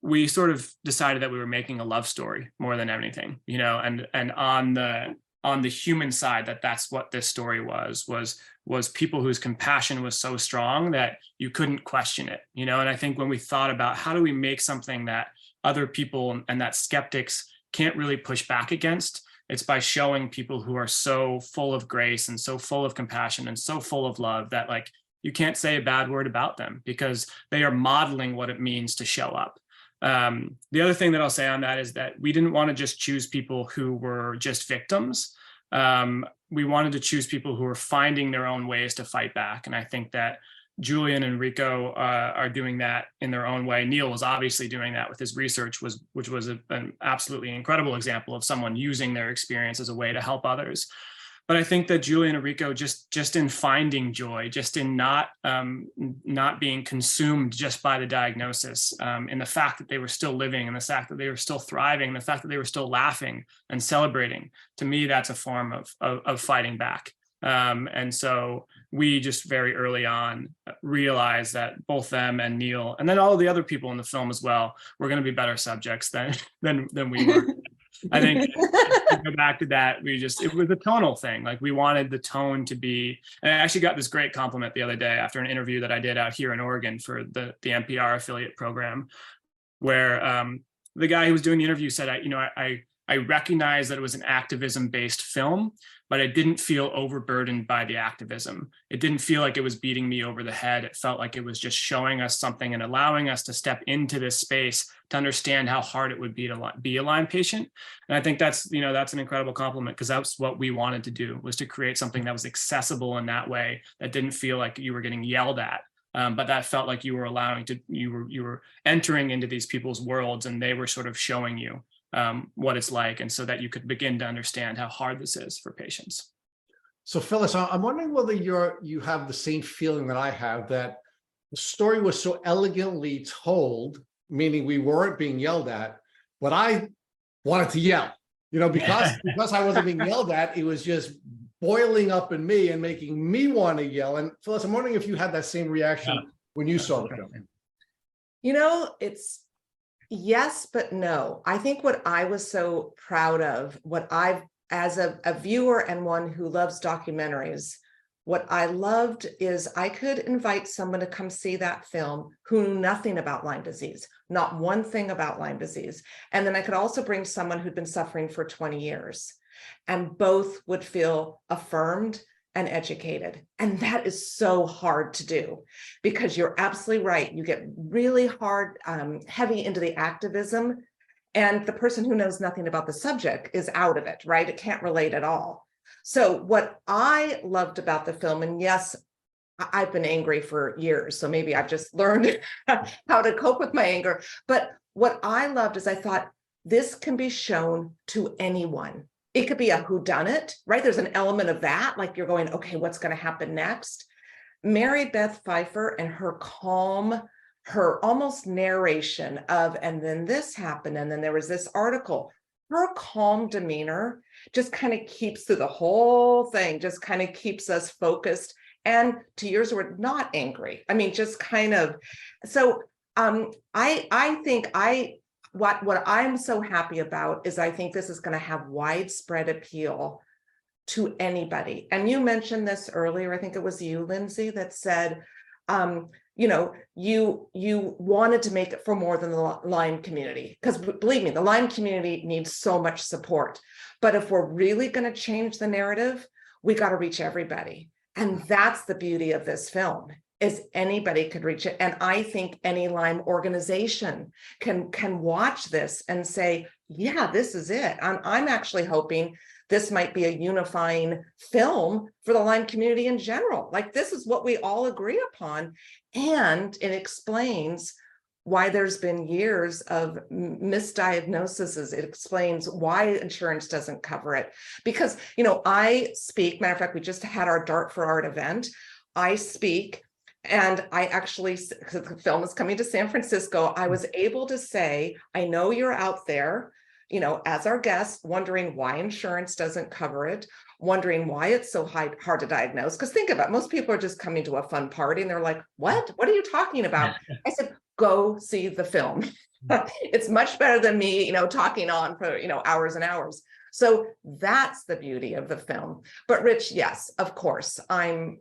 we sort of decided that we were making a love story more than anything, and on the human side, that's what this story was people whose compassion was so strong that you couldn't question it, and I think when we thought about how do we make something that other people and that skeptics can't really push back against, it's by showing people who are so full of grace and so full of compassion and so full of love that like you can't say a bad word about them, because they are modeling what it means to show up. The other thing that I'll say on that is that we didn't want to just choose people who were just victims. We wanted to choose people who were finding their own ways to fight back. And I think that Julian and Rico are doing that in their own way. Neil was obviously doing that with his research, which was an absolutely incredible example of someone using their experience as a way to help others. But I think that Julian and Rico just in finding joy, just in not being consumed just by the diagnosis, in the fact that they were still living, and the fact that they were still thriving, the fact that they were still laughing and celebrating, to me, that's a form of fighting back. And so we just very early on realized that both them and Neil, and then all of the other people in the film as well, were going to be better subjects than we were. I think to go back to that, it was a tonal thing. Like we wanted the tone to be, and I actually got this great compliment the other day after an interview that I did out here in Oregon for the NPR affiliate program, where the guy who was doing the interview said, I recognized that it was an activism-based film, but I didn't feel overburdened by the activism. It didn't feel like it was beating me over the head. It felt like it was just showing us something and allowing us to step into this space to understand how hard it would be to be a Lyme patient. And I think that's an incredible compliment, because that's what we wanted to do, was to create something that was accessible in that way, that didn't feel like you were getting yelled at. But that felt like you were entering into these people's worlds, and they were sort of showing you what it's like, and so that you could begin to understand how hard this is for patients. So Phyllis, I'm wondering whether you have the same feeling that I have, that the story was so elegantly told, meaning we weren't being yelled at, but I wanted to yell, because I wasn't being yelled at, it was just boiling up in me and making me want to yell. And Phyllis, I'm wondering if you had that same reaction when you saw the film. It's yes, but no. I think what I was so proud of, as a viewer and one who loves documentaries, what I loved is I could invite someone to come see that film who knew nothing about Lyme disease, not one thing about Lyme disease. And then I could also bring someone who'd been suffering for 20 years, and both would feel affirmed and educated. And that is so hard to do, because you're absolutely right. You get really hard, heavy into the activism, and the person who knows nothing about the subject is out of it, right? It can't relate at all. So what I loved about the film, and yes, I've been angry for years, so maybe I've just learned how to cope with my anger. But what I loved is I thought this can be shown to anyone. It could be a whodunit, right? There's an element of that, like you're going, okay, what's going to happen next? Mary Beth Pfeiffer and her calm, her almost narration of, and then this happened, and then there was this article. Her calm demeanor just kind of keeps through the whole thing, just kind of keeps us focused. And to yours word, not angry. I mean, just kind of. So I think what I'm so happy about is I think this is going to have widespread appeal to anybody. And you mentioned this earlier, I think it was you, Lindsay, that said, you wanted to make it for more than the Lyme community, because believe me, the Lyme community needs so much support. But if we're really going to change the narrative, we got to reach everybody. And that's the beauty of this film, is anybody could reach it. And I think any Lyme organization can watch this and say, yeah, this is it. I'm actually hoping this might be a unifying film for the Lyme community in general. Like, this is what we all agree upon. And it explains why there's been years of misdiagnoses. It explains why insurance doesn't cover it. Because, I speak, matter of fact, we just had our Dart for Art event. I speak, and I actually, because the film is coming to San Francisco, I was able to say, I know you're out there, you know, as our guest, wondering why insurance doesn't cover it, wondering why it's so hard to diagnose. Because think about it, most people are just coming to a fun party and they're like, what are you talking about? I said, go see the film. It's much better than me, you know, talking on for, you know, hours and hours. So that's the beauty of the film. But Rich, yes, of course, I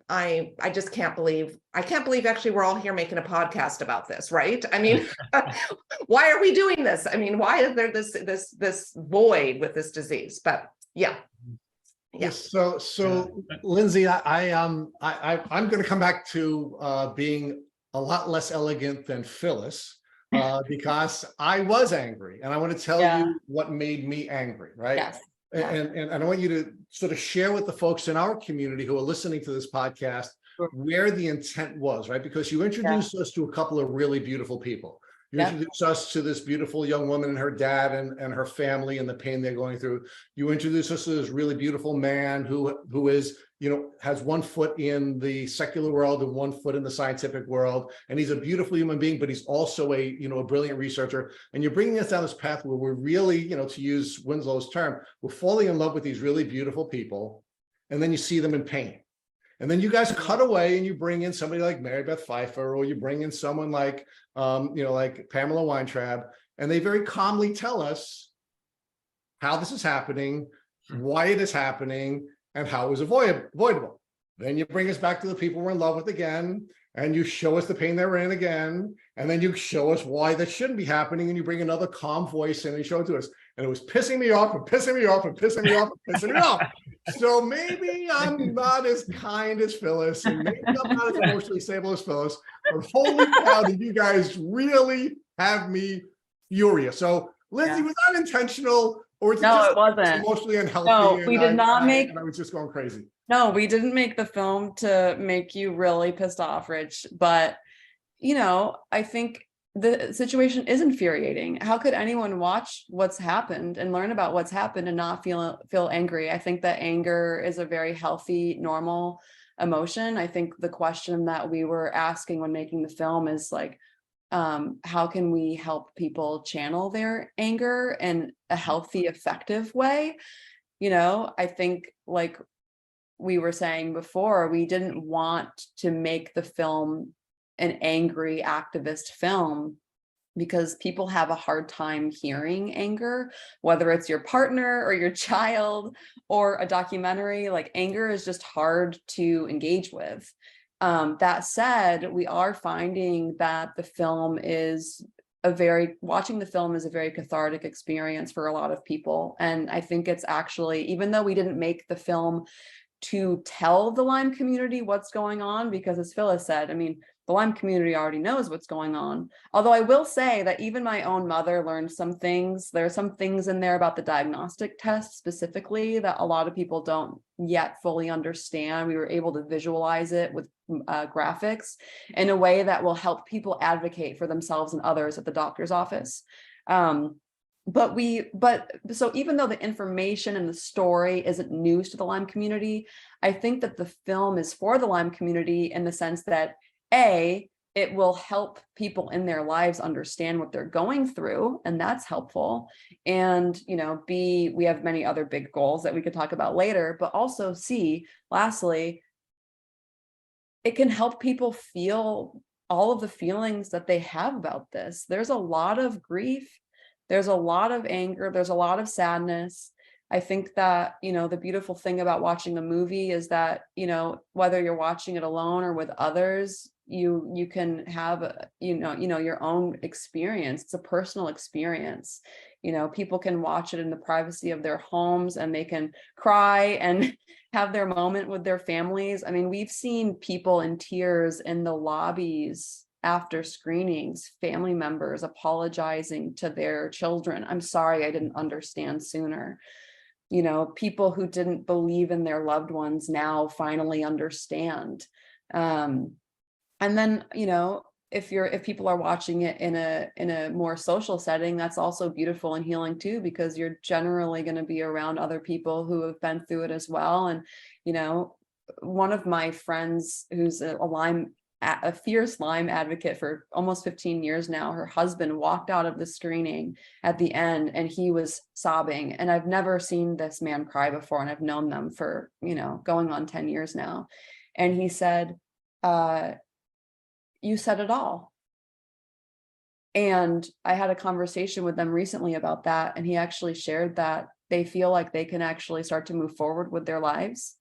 just can't believe actually we're all here making a podcast about this, right? I mean, why are we doing this? I mean, why is there this void with this disease? But yeah. Yes. So Lindsay, I'm going to come back to being a lot less elegant than Phyllis. Because I was angry, and I want to tell you what made me angry, right? Yes. And I want you to sort of share with the folks in our community who are listening to this podcast where the intent was, right? Because you introduced us to a couple of really beautiful people. You introduced us to this beautiful young woman and her dad and her family and the pain they're going through. You introduced us to this really beautiful man who is, you know, has one foot in the secular world and one foot in the scientific world. And he's a beautiful human being, but he's also a brilliant researcher. And you're bringing us down this path where we're really, you know, to use Winslow's term, we're falling in love with these really beautiful people. And then you see them in pain. And then you guys cut away and you bring in somebody like Mary Beth Pfeiffer, or you bring in someone like, like Pamela Weintraub, and they very calmly tell us how this is happening, why it is happening, and how it was avoidable. Then you bring us back to the people we're in love with again, and you show us the pain they're in again, and then you show us why that shouldn't be happening, and you bring another calm voice in and show it to us. And it was pissing me off and pissing me off and pissing me off and pissing me off. So maybe I'm not as kind as Phyllis, and maybe I'm not as emotionally stable as Phyllis, but holy cow, did you guys really have me furious. So Lindsay, was that intentional, or No, it wasn't emotionally unhealthy? No, we did not make, and I was just going crazy. No, we didn't make the film to make you really pissed off, Rich. But, you know, I think the situation is infuriating. How could anyone watch what's happened and learn about what's happened and not feel angry? I think that anger is a very healthy, normal emotion. I think the question that we were asking when making the film is like, how can we help people channel their anger in a healthy, effective way? You know, I think, like we were saying before, we didn't want to make the film an angry activist film because people have a hard time hearing anger, whether it's your partner or your child or a documentary. Like, anger is just hard to engage with. That said, we are finding that the film is watching the film is a very cathartic experience for a lot of people. And I think it's actually, even though we didn't make the film to tell the Lyme community what's going on, because as Phyllis said, I mean, the Lyme community already knows what's going on. Although I will say that even my own mother learned some things. There are some things in there about the diagnostic test specifically that a lot of people don't yet fully understand. We were able to visualize it with graphics in a way that will help people advocate for themselves and others at the doctor's office. So even though the information and the story isn't news to the Lyme community, I think that the film is for the Lyme community in the sense that A, it will help people in their lives understand what they're going through, and that's helpful. And, you know, B, we have many other big goals that we could talk about later, but also C, lastly, it can help people feel all of the feelings that they have about this. There's a lot of grief. There's a lot of anger. There's a lot of sadness. I think that, you know, the beautiful thing about watching a movie is that, you know, whether you're watching it alone or with others, you can have, your own experience. It's a personal experience. You know, people can watch it in the privacy of their homes and they can cry and have their moment with their families. I mean, we've seen people in tears in the lobbies after screenings, family members apologizing to their children. I'm sorry, I didn't understand sooner. You know, people who didn't believe in their loved ones now finally understand. And then, you know, if people are watching it in a more social setting, that's also beautiful and healing too, because you're generally going to be around other people who have been through it as well. And, you know, one of my friends who's a fierce Lyme advocate for almost 15 years now, her husband walked out of the screening at the end and he was sobbing. And I've never seen this man cry before. And I've known them for, going on 10 years now. And he said, you said it all. And I had a conversation with them recently about that. And he actually shared that they feel like they can actually start to move forward with their lives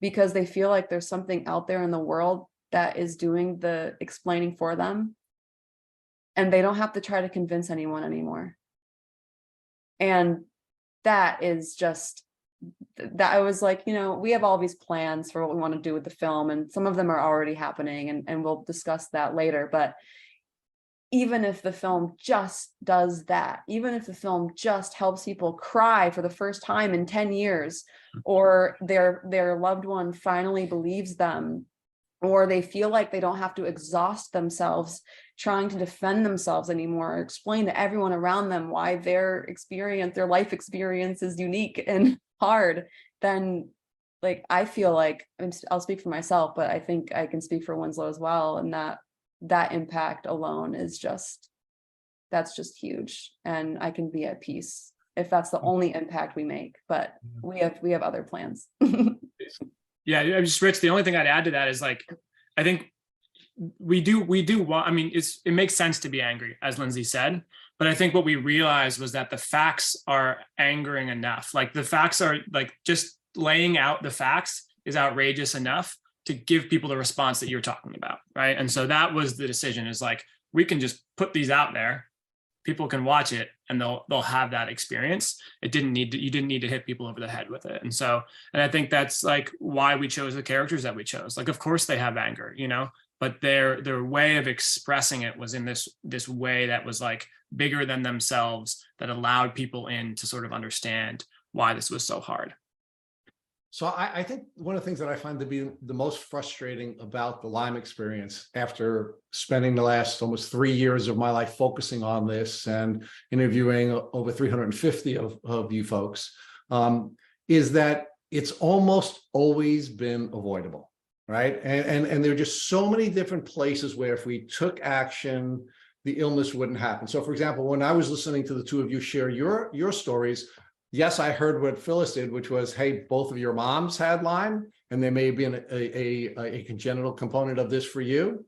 because they feel like there's something out there in the world that is doing the explaining for them. And they don't have to try to convince anyone anymore. And that is just that I was like, we have all these plans for what we want to do with the film, and some of them are already happening, and we'll discuss that later. But even if the film just does that, even if the film just helps people cry for the first time in 10 years, or their loved one finally believes them, or they feel like they don't have to exhaust themselves trying to defend themselves anymore, or explain to everyone around them why their life experience is unique and hard, then I feel like, I'll speak for myself, but I think I can speak for Winslow as well. And that impact alone is that's just huge. And I can be at peace if that's the only impact we make, but we have other plans. Yeah, Rich, the only thing I'd add to that is I think we do want, it makes sense to be angry, as Lindsay said, but I think what we realized was that the facts are angering enough. The facts are just laying out the facts is outrageous enough to give people the response that you're talking about, right? And so that was the decision, is we can just put these out there, people can watch it, and they'll have that experience. You didn't need to hit people over the head with it. And I think that's why we chose the characters that we chose. Of course they have anger, but their way of expressing it was in this way that was bigger than themselves, that allowed people in to sort of understand why this was so hard. So I think one of the things that I find to be the most frustrating about the Lyme experience, after spending the last almost 3 years of my life focusing on this and interviewing over 350 of you folks, is that it's almost always been avoidable, right? And there are just so many different places where if we took action, the illness wouldn't happen. So for example, when I was listening to the two of you share your stories, yes, I heard what Phyllis did, which was, hey, both of your moms had Lyme, and there may be a congenital component of this for you.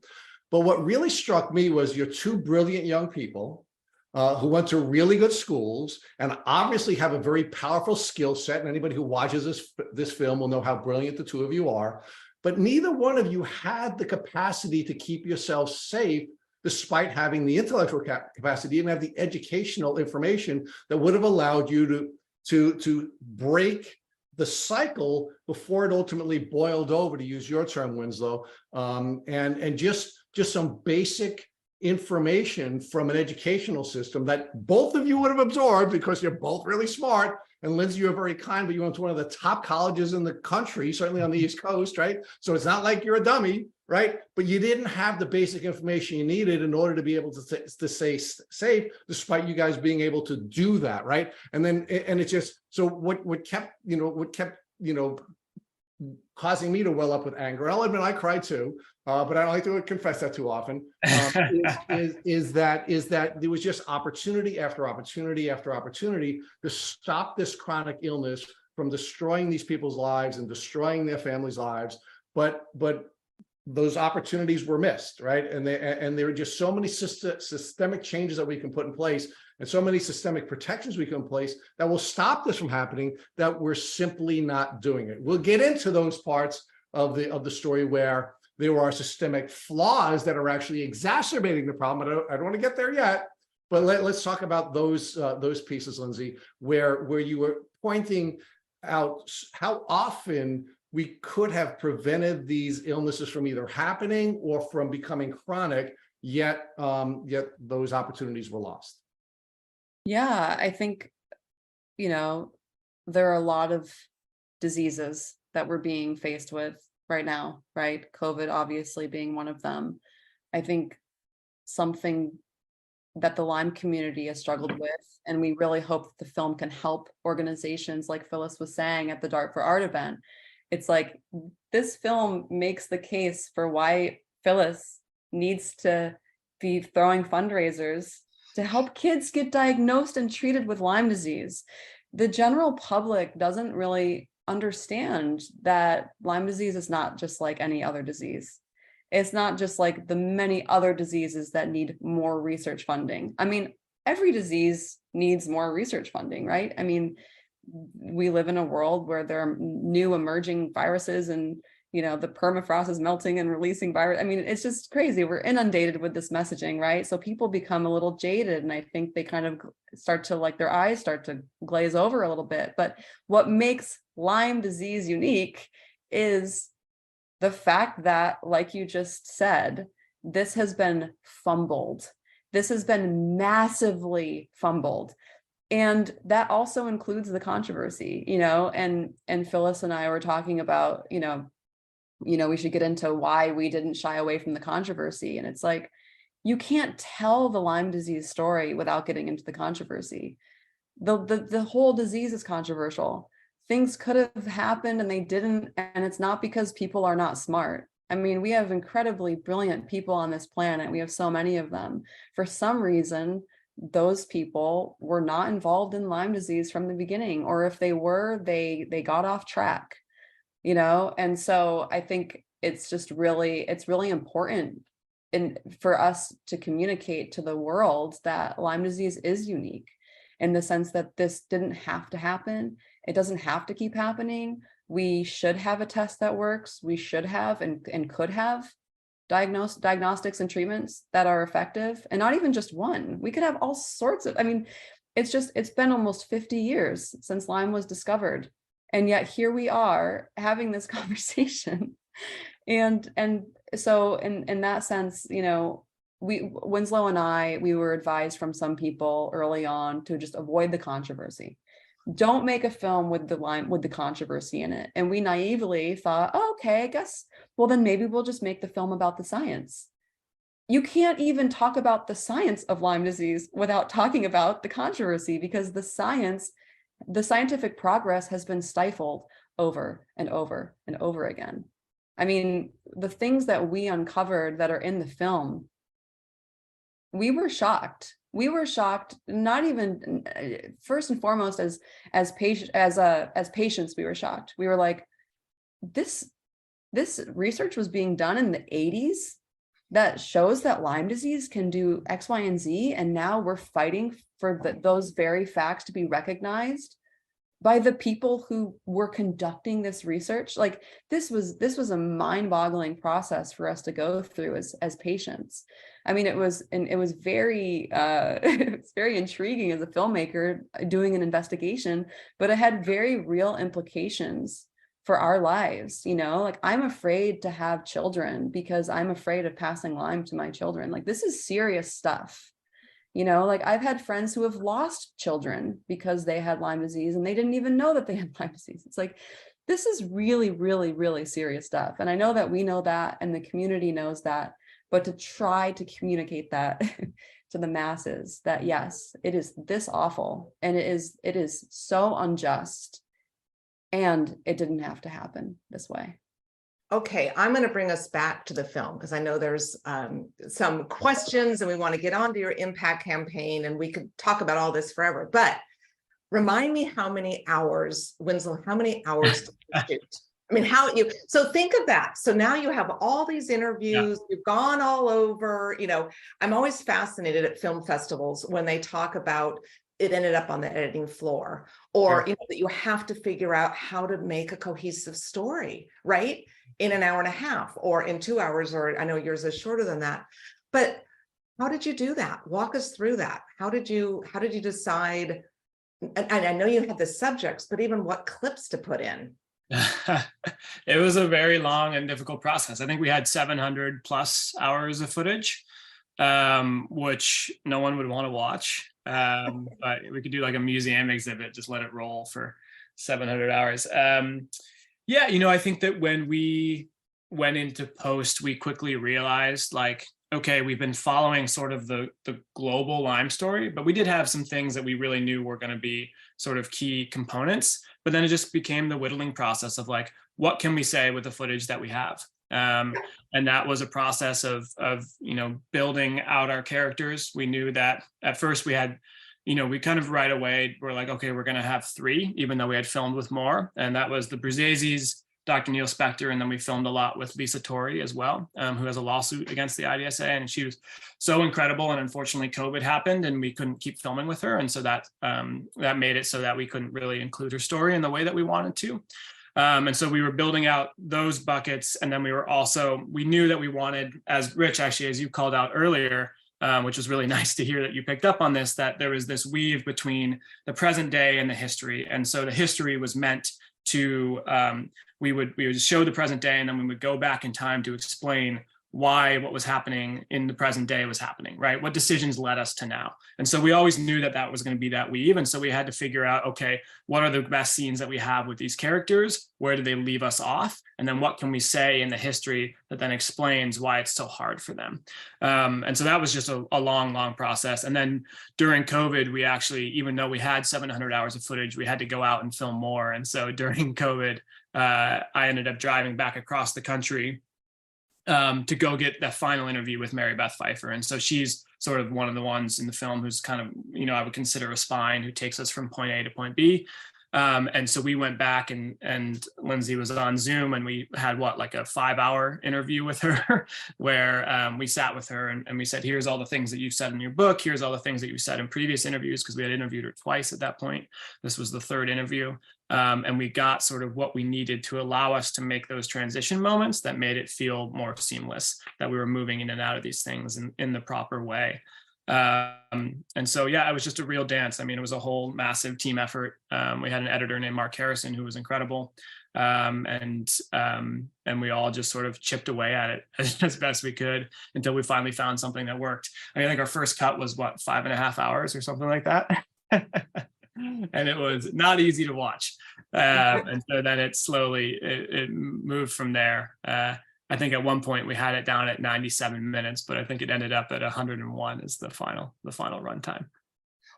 But what really struck me was you're two brilliant young people who went to really good schools and obviously have a very powerful skill set. And anybody who watches this film will know how brilliant the two of you are. But neither one of you had the capacity to keep yourself safe, despite having the intellectual capacity, even have the educational information that would have allowed you to break the cycle before it ultimately boiled over, to use your term, Winslow, and just some basic information from an educational system that both of you would have absorbed, because you're both really smart. And Lindsay, you're very kind, but you went to one of the top colleges in the country, certainly on the East Coast, right? So it's not like you're a dummy, right? But you didn't have the basic information you needed in order to be able to stay safe, despite you guys being able to do that, right? And it's just, so what kept causing me to well up with anger, and I'll admit I cried too, but I don't like to confess that too often, is that there was just opportunity after opportunity after opportunity to stop this chronic illness from destroying these people's lives and destroying their families' lives. But those opportunities were missed, right? And there are just so many systemic changes that we can put in place, and so many systemic protections we can put in place that will stop this from happening, that we're simply not doing it. We'll get into those parts of the story where there are systemic flaws that are actually exacerbating the problem. I don't want to get there yet, but let's talk about those pieces, Lindsay, where you were pointing out how often we could have prevented these illnesses from either happening or from becoming chronic, yet those opportunities were lost. Yeah, I think, there are a lot of diseases that we're being faced with right now, right? COVID obviously being one of them. I think something that the Lyme community has struggled with, and we really hope that the film can help organizations like Phyllis was saying at the Dart for Art event, it's like this film makes the case for why Phyllis needs to be throwing fundraisers to help kids get diagnosed and treated with Lyme disease. The general public doesn't really understand that Lyme disease is not just like any other disease. It's not just like the many other diseases that need more research funding. I mean, every disease needs more research funding, right? I mean, we live in a world where there are new emerging viruses, and the permafrost is melting and releasing virus. I mean, it's just crazy. We're inundated with this messaging, right? So people become a little jaded, and I think they kind of start to, like, their eyes start to glaze over a little bit. But what makes Lyme disease unique is the fact that, like you just said, this has been fumbled. This has been massively fumbled. And that also includes the controversy, and Phyllis and I were talking about, we should get into why we didn't shy away from the controversy. And it's like, you can't tell the Lyme disease story without getting into the controversy. The whole disease is controversial. Things could have happened and they didn't. And it's not because people are not smart. I mean, we have incredibly brilliant people on this planet. We have so many of them. For some reason, those people were not involved in Lyme disease from the beginning, or if they were, they got off track, and so I think it's really important for us to communicate to the world that Lyme disease is unique, in the sense that this didn't have to happen. It doesn't have to keep happening. We should have a test that works. We should have and could have diagnostics and treatments that are effective, and not even just one. We could have all sorts of, it's been almost 50 years since Lyme was discovered. And yet here we are having this conversation. And so in that sense, Winslow and I, we were advised from some people early on to just avoid the controversy. Don't make a film with the controversy in it. And we naively thought, oh, okay, I guess, well, then maybe we'll just make the film about the science. You can't even talk about the science of Lyme disease without talking about the controversy, because the scientific progress has been stifled over and over and over again. I mean, the things that we uncovered that are in the film, we were shocked. We were shocked, not even first and foremost as patients, we were shocked. We were like, this research was being done in the 80s that shows that Lyme disease can do X, Y, and Z, and now we're fighting for those very facts to be recognized by the people who were conducting this research. Like, this was a mind-boggling process for us to go through as patients. I mean, it was very it's very intriguing as a filmmaker doing an investigation, but it had very real implications for our lives. Like, I'm afraid to have children because I'm afraid of passing Lyme to my children. Like, this is serious stuff. Like, I've had friends who have lost children because they had Lyme disease and they didn't even know that they had Lyme disease. It's like, this is really, really, really serious stuff. And I know that we know that, and the community knows that, but to try to communicate that to the masses, that yes, it is this awful, and it is so unjust, and it didn't have to happen this way. Okay, I'm going to bring us back to the film, because I know there's some questions and we want to get on to your impact campaign, and we could talk about all this forever. But remind me, how many hours, Winslow, how many hours did you shoot? I mean, so think of that. So now you have all these interviews, you've gone all over, I'm always fascinated at film festivals when they talk about it ended up on the editing floor, or, that you have to figure out how to make a cohesive story, right? In an hour and a half or in 2 hours, or I know yours is shorter than that. But how did you do that? Walk us through that. How did you decide? And I know you had the subjects, but even what clips to put in? It was a very long and difficult process. I think we had 700 plus hours of footage, which no one would want to watch. But we could do like a museum exhibit, just let it roll for 700 hours. I think that when we went into post, we quickly realized, like, okay, we've been following sort of the global Lyme story, but we did have some things that we really knew were going to be sort of key components. But then it just became the whittling process of like, what can we say with the footage that we have? And that was a process of building out our characters. We knew that at first we had, we kind of right away were like, okay, we're going to have 3, even though we had filmed with more. And that was the Bruzzesi's, Dr. Neil Spector, and then we filmed a lot with Lisa Torrey as well, who has a lawsuit against the IDSA, and she was so incredible. And unfortunately, COVID happened, and we couldn't keep filming with her, and so that made it so that we couldn't really include her story in the way that we wanted to. And so we were building out those buckets, and then we knew that we wanted, as Rich, actually, as you called out earlier, which was really nice to hear that you picked up on this, that there was this weave between the present day and the history. And so the history was meant to, we would show the present day, and then we would go back in time to explain why what was happening in the present day was happening, right? What decisions led us to now? And so we always knew that that was going to be that weave. And so we had to figure out, okay, what are the best scenes that we have with these characters? Where do they leave us off? And then what can we say in the history that then explains why it's so hard for them? And so that was just a long process. And then during COVID, we actually, even though we had 700 hours of footage, we had to go out and film more. And so during COVID, I ended up driving back across the country to go get that final interview with Mary Beth Pfeiffer. And so she's sort of one of the ones in the film who's kind of, I would consider a spine who takes us from point A to point B. And so we went back, and Lindsay was on Zoom, and we had like a 5-hour interview with her where we sat with her and we said, here's all the things that you've said in your book. Here's all the things that you said in previous interviews, because we had interviewed her twice at that point. This was the 3rd interview. And we got sort of what we needed to allow us to make those transition moments that made it feel more seamless, that we were moving in and out of these things in the proper way. And so, yeah, it was just a real dance. I mean, it was a whole massive team effort. We had an editor named Mark Harrison who was incredible. And we all just sort of chipped away at it as best we could until we finally found something that worked. I think our first cut was 5.5 hours or something like that. And it was not easy to watch. And so then it slowly, it moved from there. I think at one point we had it down at 97 minutes, but I think it ended up at 101 as the final runtime.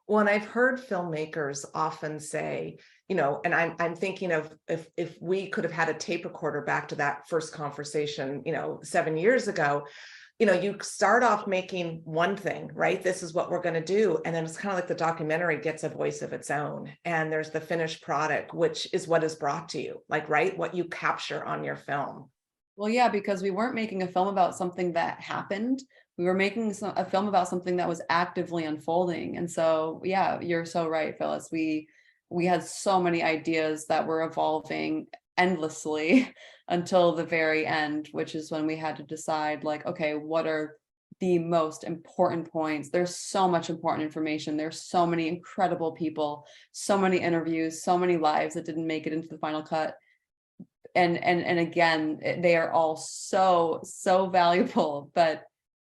Well, and I've heard filmmakers often say, and I'm thinking of if we could have had a tape recorder back to that first conversation, 7 years ago, you start off making one thing, right? This is what we're going to do. And then it's kind of like the documentary gets a voice of its own. And there's the finished product, which is what is brought to you, like, right? What you capture on your film. Well, yeah, because we weren't making a film about something that happened. We were making a film about something that was actively unfolding. And so, yeah, you're so right, Phyllis. We had so many ideas that were evolving endlessly until the very end, which is when we had to decide, like, okay, what are the most important points? There's so much important information. There's so many incredible people, so many interviews, so many lives that didn't make it into the final cut. And again, they are all so valuable, but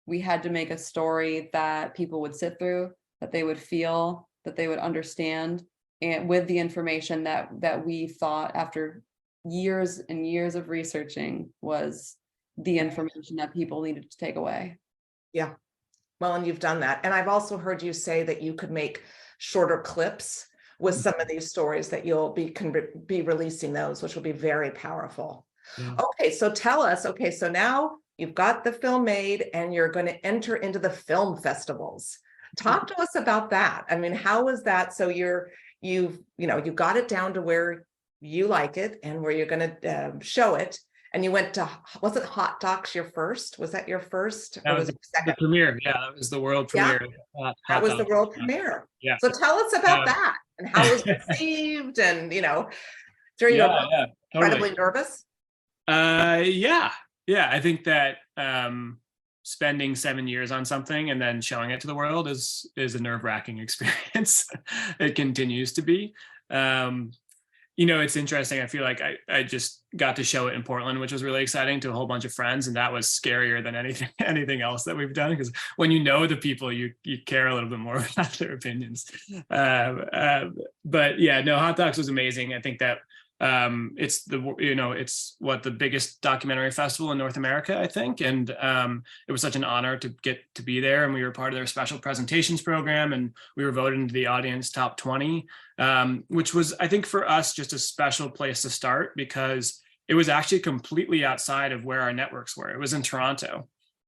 we had to make a story that people would sit through, that they would feel, that they would understand, and with the information that we thought after years and years of researching was the information that people needed to take away. Yeah. Well, and you've done that. And I've also heard you say that you could make shorter clips with some of these stories, that you'll be releasing those, which will be very powerful. Yeah. Okay, so tell us, so now you've got the film made and you're going to enter into the film festivals. Talk to us about that. I mean, how was that? So you got it down to where you like it and where you're going to show it. And you went to, was it Hot Docs your first? Was that your first? That was the premiere. Yeah, that was the world premiere. Yeah. That was the world premiere. Yeah. So tell us about that and how it was received, and during totally. incredibly nervous. Yeah. I think that spending 7 years on something and then showing it to the world is a nerve-wracking experience. It continues to be. It's interesting. I feel like I just got to show it in Portland, which was really exciting, to a whole bunch of friends. And that was scarier than anything else that we've done, because when you know the people, you care a little bit more about their opinions. But yeah, no, Hot Docs was amazing. I think that it's the biggest documentary festival in North America, I think. And it was such an honor to get to be there. And we were part of their special presentations program, and we were voted into the audience top 20, which was, I think, for us, just a special place to start, because it was actually completely outside of where our networks were. It was in Toronto.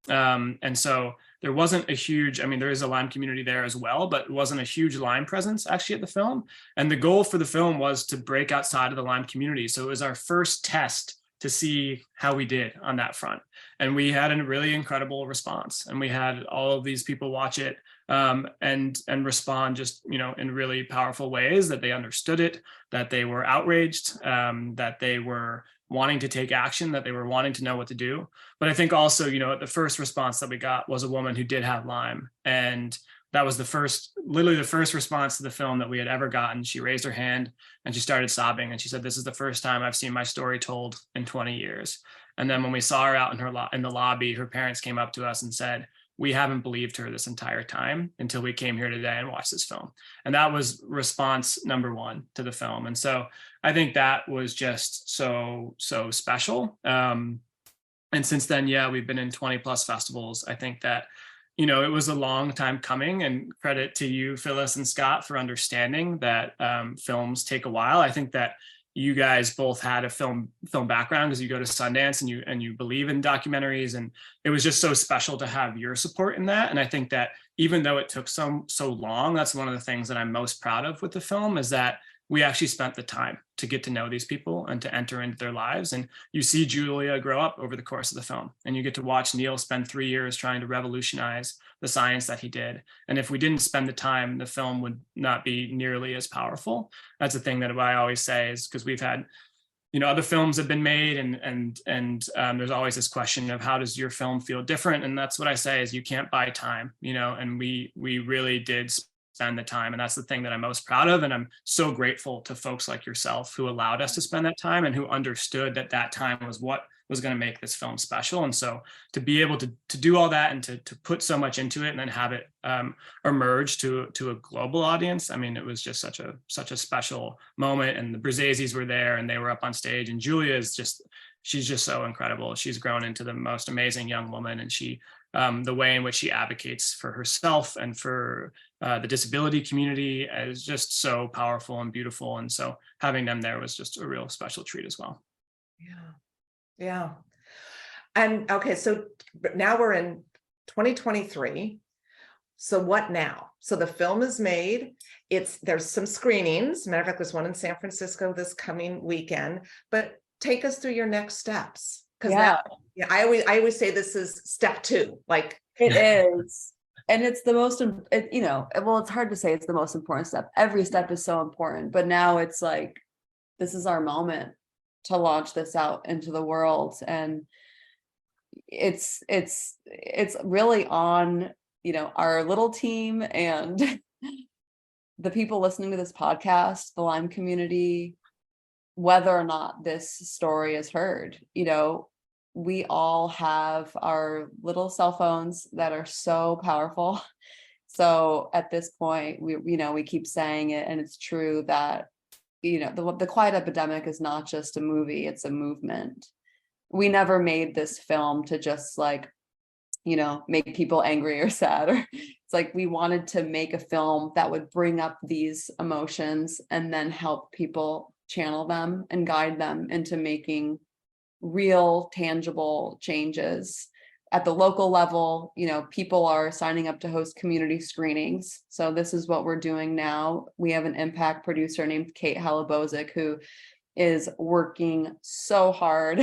And so there wasn't a huge, I mean, there is a Lyme community there as well, but it wasn't a huge Lyme presence actually at the film. And the goal for the film was to break outside of the Lyme community. So it was our first test to see how we did on that front. And we had a really incredible response. And we had all of these people watch it and respond just, you know, in really powerful ways, that they understood it, that they were outraged, that they were wanting to take action, that they were wanting to know what to do. But I think also, you know, the first response that we got was a woman who did have Lyme. And that was literally the first response to the film that we had ever gotten. She raised her hand and she started sobbing. And she said, "This is the first time I've seen my story told in 20 years. And then when we saw her out in the lobby, her parents came up to us and said, "We haven't believed her this entire time until we came here today and watched this film." And that was response number one to the film. And so I think that was just so special. And since then, yeah, we've been in 20 plus festivals. I think that, you know, it was a long time coming, and credit to you, Phyllis and Scott, for understanding that films take a while. I think that you guys both had a film background because you go to Sundance and you believe in documentaries, and it was just so special to have your support in that. And I think that even though it took so long, that's one of the things that I'm most proud of with the film, is that we actually spent the time to get to know these people and to enter into their lives. And you see Julia grow up over the course of the film, and you get to watch Neil spend 3 years trying to revolutionize the science that he did. And if we didn't spend the time, the film would not be nearly as powerful. That's the thing that I always say, is because we've had, you know, other films have been made, and there's always this question of how does your film feel different? And that's what I say, is you can't buy time, you know, and we really did spend the time. And that's the thing that I'm most proud of. And I'm so grateful to folks like yourself who allowed us to spend that time and who understood that that time was what was going to make this film special. And so to be able to do all that and to put so much into it and then have it emerge to a global audience, I mean, it was just such a special moment. And the Brzezis were there and they were up on stage, and Julia is she's just so incredible. She's grown into the most amazing young woman, and she the way in which she advocates for herself and for the disability community is just so powerful and beautiful. And so having them there was just a real special treat as well. Yeah. And okay, so now we're in 2023. So what now? So the film is made. There's some screenings. Matter of fact, there's one in San Francisco this coming weekend. But take us through your next steps. Because I always say this is step 2. Like it is. And it's the most, you know, well, it's hard to say it's the most important step. Every step is so important, but now it's like, this is our moment to launch this out into the world. And it's really on, you know, our little team and the people listening to this podcast, the Lyme community, whether or not this story is heard. You know, we all have our little cell phones that are so powerful. So at this point, we keep saying it, and it's true that, you know, the Quiet Epidemic is not just a movie, it's a movement. We never made this film to just, like, you know, make people angry or sad, or it's like we wanted to make a film that would bring up these emotions and then help people channel them and guide them into making real, tangible changes. At the local level, you know, people are signing up to host community screenings. So this is what we're doing now. We have an impact producer named Kate Halabozic who is working so hard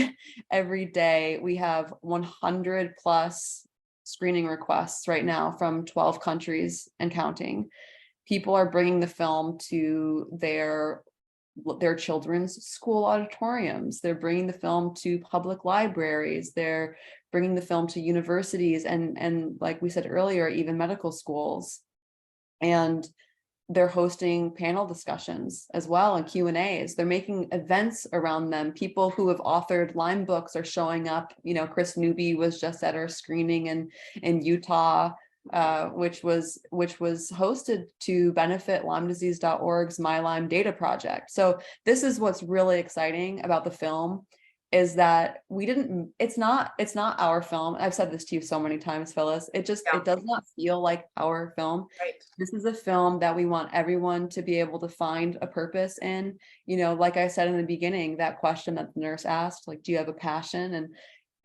every day. We have 100 plus screening requests right now from 12 countries and counting. People are bringing the film to their children's school auditoriums. They're bringing the film to public libraries. They're bringing the film to universities and like we said earlier, even medical schools. And they're hosting panel discussions as well and Q&As. They're making events around them. People who have authored Lyme books are showing up. You know, Chris Newby was just at our screening in Utah, which was hosted to benefit LymeDisease.org's My Lyme Data Project. So this is what's really exciting about the film, is that it's not our film. I've said this to you so many times, Phyllis. It does not feel like our film. Right. This is a film that we want everyone to be able to find a purpose in. You know, like I said in the beginning, that question that the nurse asked, like, do you have a passion? And,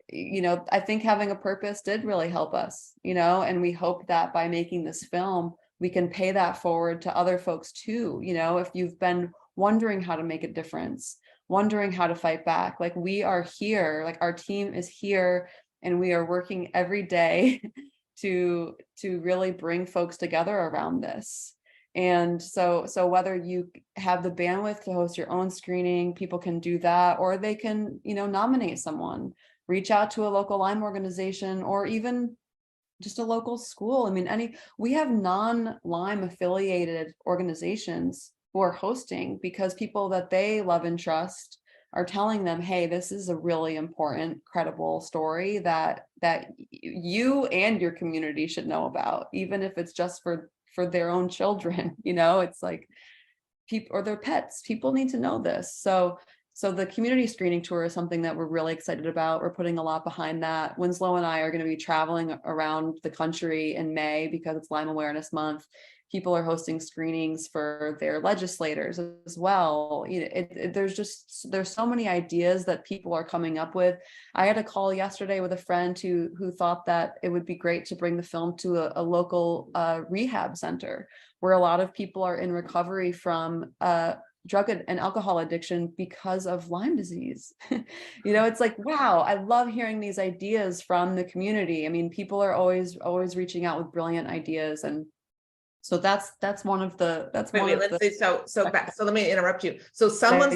you know, I think having a purpose did really help us, you know, and we hope that by making this film, we can pay that forward to other folks too. You know, if you've been wondering how to make a difference, wondering how to fight back, like, we are here, like, our team is here, and we are working every day to really bring folks together around this. And so whether you have the bandwidth to host your own screening, people can do that, or they can, you know, nominate someone, reach out to a local Lyme organization, or even just a local school. I mean, we have non-Lyme affiliated organizations who are hosting, because people that they love and trust are telling them, hey, this is a really important, credible story that you and your community should know about, even if it's just for their own children. You know, it's like people or their pets. People need to know this. So the community screening tour is something that we're really excited about. We're putting a lot behind that. Winslow and I are going to be traveling around the country in May because it's Lyme Awareness Month. People are hosting screenings for their legislators as well. You know, there's so many ideas that people are coming up with. I had a call yesterday with a friend who thought that it would be great to bring the film to a local rehab center where a lot of people are in recovery from drug and alcohol addiction because of Lyme disease. You know, it's like, wow, I love hearing these ideas from the community. I mean, people are always reaching out with brilliant ideas, and so that's one of the Lindsay, so let me interrupt you. So someone's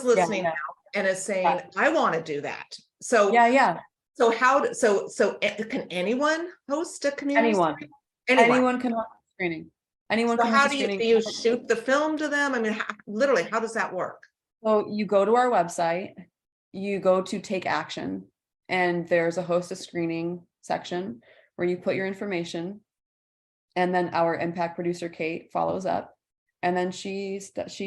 listening now and is saying, I want to do that. So so can anyone host a community screening? Anyone can host a screening. Anyone can host a screening. Do you shoot the film to them? I mean, literally, how does that work? So you go to our website, you go to Take Action, and there's a host a screening section where you put your information. And then our impact producer, Kate, follows up, and then she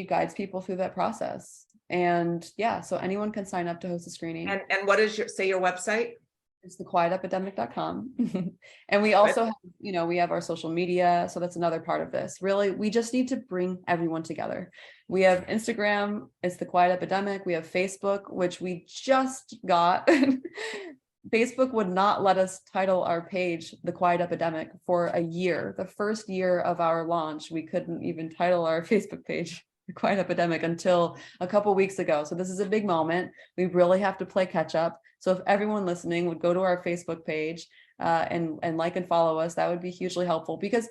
guides people through that process. And so anyone can sign up to host a screening. And what is your website? It's thequietepidemic.com. And we also have, you know, we have our social media. So that's another part of this. Really, we just need to bring everyone together. We have Instagram, it's The Quiet Epidemic. We have Facebook, which we just got. Facebook would not let us title our page The Quiet Epidemic for a year. The first year of our launch, we couldn't even title our Facebook page The Quiet Epidemic until a couple weeks ago. So this is a big moment. We really have to play catch up. So if everyone listening would go to our Facebook page and like and follow us, that would be hugely helpful, because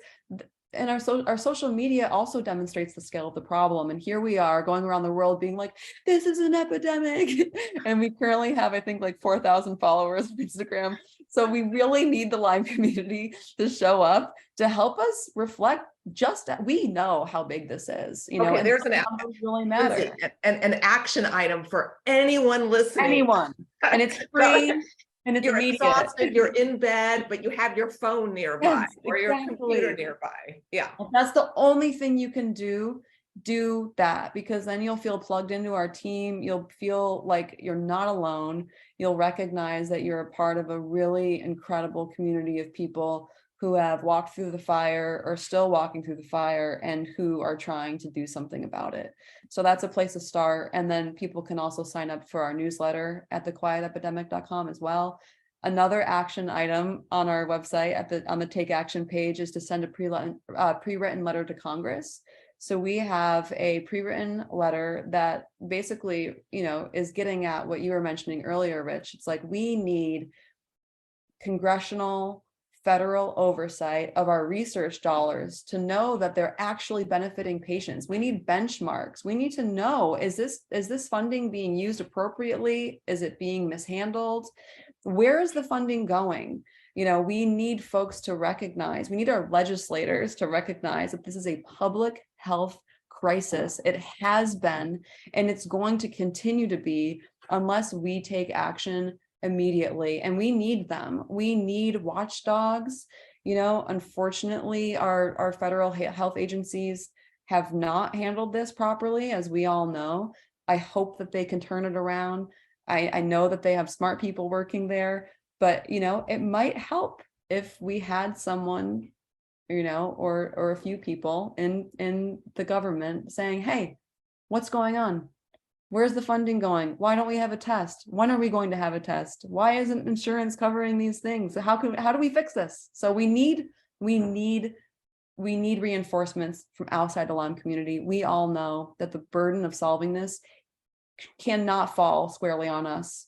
and our social media also demonstrates the scale of the problem. And here we are going around the world being like, this is an epidemic. And we currently have, I think, like 4,000 followers on Instagram. So we really need the Lyme community to show up to help us reflect. We know how big this is. You know, there's really matter. An action item for anyone listening. Anyone. And it's free. And it's you're immediate. Exhausted, you're in bed, but you have your phone nearby or your computer nearby. Yeah. If that's the only thing you can do that, because then you'll feel plugged into our team. You'll feel like you're not alone. You'll recognize that you're a part of a really incredible community of people who have walked through the fire or still walking through the fire and who are trying to do something about it. So that's a place to start. And then people can also sign up for our newsletter at thequietepidemic.com as well. Another action item on our website on the Take Action page is to send a pre-written letter to Congress. So we have a pre-written letter that basically, you know, is getting at what you were mentioning earlier, Rich. It's like, we need congressional federal oversight of our research dollars to know that they're actually benefiting patients. We need benchmarks. We need to know, is this funding being used appropriately? Is it being mishandled? Where is the funding going? You know, we need folks to recognize, we need our legislators to recognize that this is a public health crisis. It has been, and it's going to continue to be unless we take action immediately. And we need them. We need watchdogs. You know, unfortunately, our federal health agencies have not handled this properly, as we all know. I hope that they can turn it around. I know that they have smart people working there, but it might help if we had someone, or a few people in the government saying, hey, what's going on? Where's the funding going? Why don't we have a test? When are we going to have a test? Why isn't insurance covering these things? How do we fix this? So we need reinforcements from outside the Lyme community. We all know that the burden of solving this cannot fall squarely on us.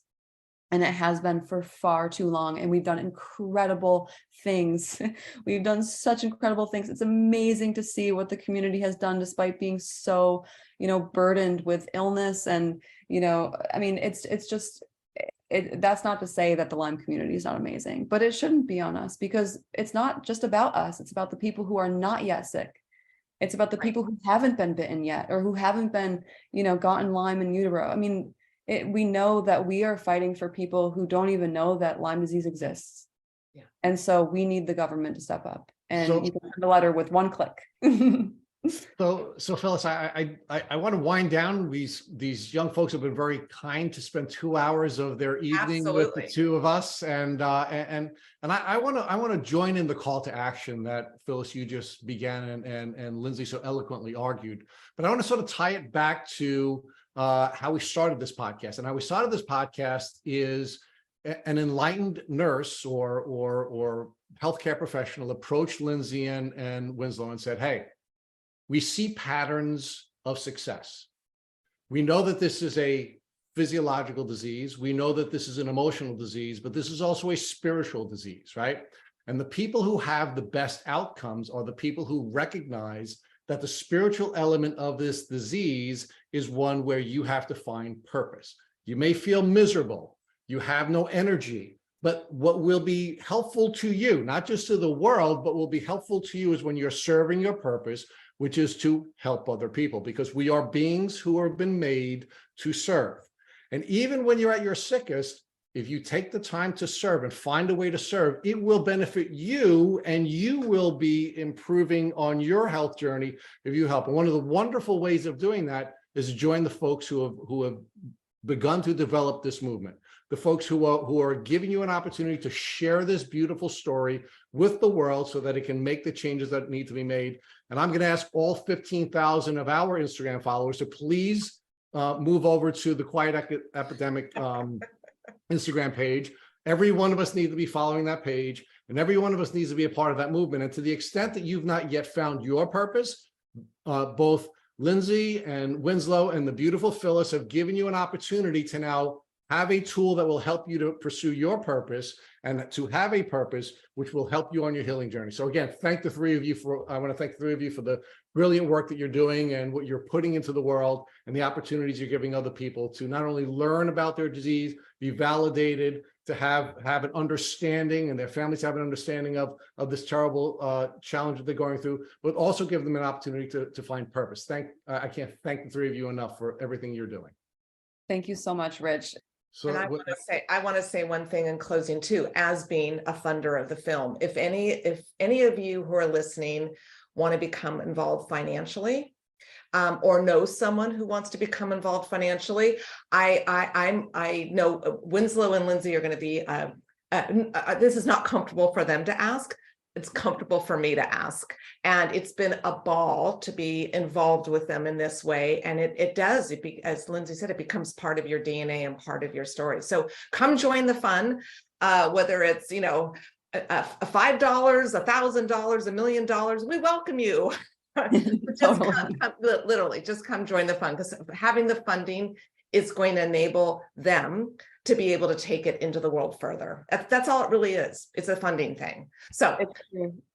And it has been for far too long. And we've done incredible things. We've done such incredible things. It's amazing to see what the community has done despite being so, burdened with illness. And, it's just, that's not to say that the Lyme community is not amazing, but it shouldn't be on us, because it's not just about us. It's about the people who are not yet sick. It's about the people who haven't been bitten yet, or who haven't been, gotten Lyme in utero. We know that we are fighting for people who don't even know that Lyme disease exists. Yeah. And so we need the government to step up, and you can send a letter with one click. So Phyllis, I want to wind down. These young folks have been very kind to spend 2 hours of their evening with the two of us, and I want to join in the call to action that Phyllis, you just began, and Lindsay so eloquently argued. But I want to sort of tie it back to how we started this podcast. And how we started this podcast is an enlightened nurse or healthcare professional approached Lindsay and Winslow and said, hey, we see patterns of success. We know that this is a physiological disease. We know that this is an emotional disease, but this is also a spiritual disease, right? And the people who have the best outcomes are the people who recognize that the spiritual element of this disease is one where you have to find purpose. You may feel miserable, you have no energy, but what will be helpful to you, not just to the world, but will be helpful to you is when you're serving your purpose, which is to help other people, because we are beings who have been made to serve. And even when you're at your sickest, if you take the time to serve and find a way to serve, it will benefit you, and you will be improving on your health journey if you help. And one of the wonderful ways of doing that is to join the folks who have begun to develop this movement. The folks who are giving you an opportunity to share this beautiful story with the world so that it can make the changes that need to be made. And I'm going to ask all 15,000 of our Instagram followers to please move over to the Quiet Epidemic Instagram page. Every one of us needs to be following that page, and every one of us needs to be a part of that movement. And to the extent that you've not yet found your purpose, both Lindsay and Winslow and the beautiful Phyllis have given you an opportunity to now have a tool that will help you to pursue your purpose and to have a purpose which will help you on your healing journey. So again, I want to thank the three of you for the brilliant work that you're doing and what you're putting into the world, and the opportunities you're giving other people to not only learn about their disease, be validated, to have an understanding, and their families have an understanding of this terrible challenge that they're going through, but also give them an opportunity to find purpose. I can't thank the three of you enough for everything you're doing. Thank you so much, Rich. So, and I want to say one thing in closing too, as being a funder of the film. If any of you who are listening want to become involved financially, or know someone who wants to become involved financially, I know Winslow and Lindsay are going to be. This is not comfortable for them to ask. It's comfortable for me to ask. And it's been a ball to be involved with them in this way. And it does, as Lindsay said, it becomes part of your DNA and part of your story. So come join the fun, whether it's, $5, $1,000, $1 million, we welcome you. Literally, just come join the fun, because having the funding is going to enable them to be able to take it into the world further. That's all it really is. It's a funding thing. So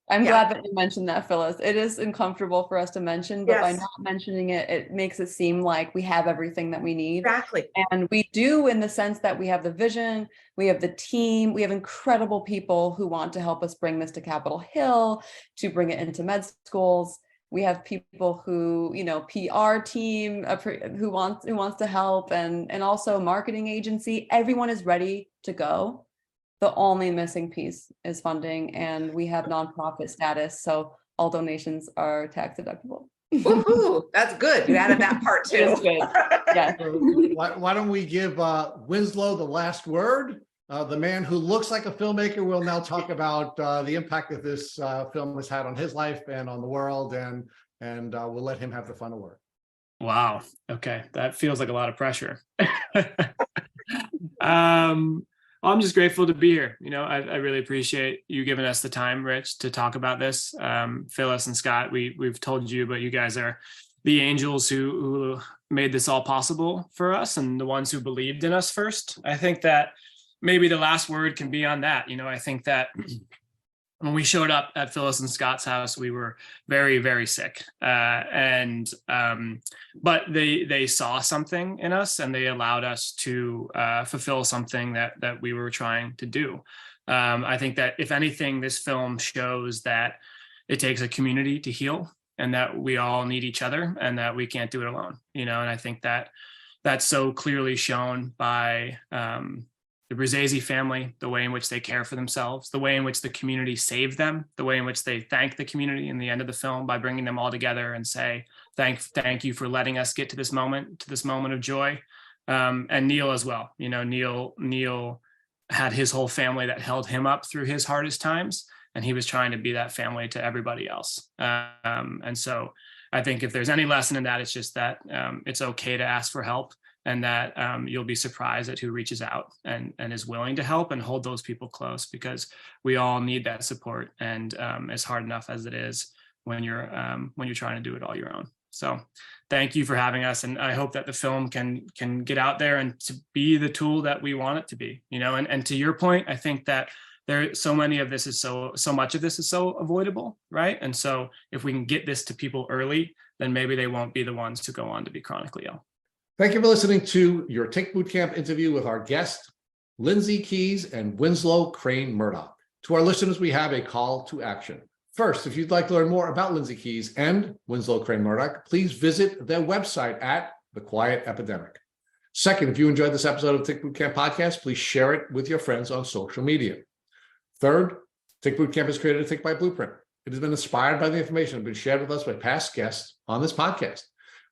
I'm glad that you mentioned that, Phyllis. It is uncomfortable for us to mention, but by not mentioning it, it makes it seem like we have everything that we need. Exactly. And we do, in the sense that we have the vision, we have the team, we have incredible people who want to help us bring this to Capitol Hill, to bring it into med schools. We have people who, PR team who wants to help, and also marketing agency. Everyone is ready to go. The only missing piece is funding, and we have nonprofit status, so all donations are tax deductible. Woohoo, that's good. You added that part It is too. good. Yeah. Why don't we give Winslow the last word? The man who looks like a filmmaker will now talk about the impact that this film has had on his life and on the world, and we'll let him have the final word. Wow. Okay. That feels like a lot of pressure. I'm just grateful to be here. I really appreciate you giving us the time, Rich, to talk about this. Phyllis and Scott, we've told you, but you guys are the angels who made this all possible for us and the ones who believed in us first. I think that maybe the last word can be on that. I think that when we showed up at Phyllis and Scott's house, we were very, very sick. But they saw something in us and they allowed us to fulfill something that we were trying to do. I think that if anything, this film shows that it takes a community to heal and that we all need each other and that we can't do it alone. And I think that that's so clearly shown by the Brzezzi family, the way in which they care for themselves, the way in which the community saved them, the way in which they thank the community in the end of the film by bringing them all together and say, thank you for letting us get to this moment of joy. And Neil as well. Neil had his whole family that held him up through his hardest times, and he was trying to be that family to everybody else. And so I think if there's any lesson in that, it's just that it's okay to ask for help. And that you'll be surprised at who reaches out and is willing to help and hold those people close, because we all need that support. And it's hard enough as it is when you're trying to do it all your own. So thank you for having us. And I hope that the film can get out there and to be the tool that we want it to be, and to your point, I think that so much of this is so avoidable, right? And so if we can get this to people early, then maybe they won't be the ones to go on to be chronically ill. Thank you for listening to your Tick Bootcamp interview with our guests, Lindsay Keys and Winslow Crane-Murdoch. To our listeners, we have a call to action. First, if you'd like to learn more about Lindsay Keys and Winslow Crane-Murdoch, please visit their website at The Quiet Epidemic. Second, if you enjoyed this episode of Tick Bootcamp Podcast, please share it with your friends on social media. Third, Tick Bootcamp has created a Tick Bite Blueprint. It has been inspired by the information that has been shared with us by past guests on this podcast.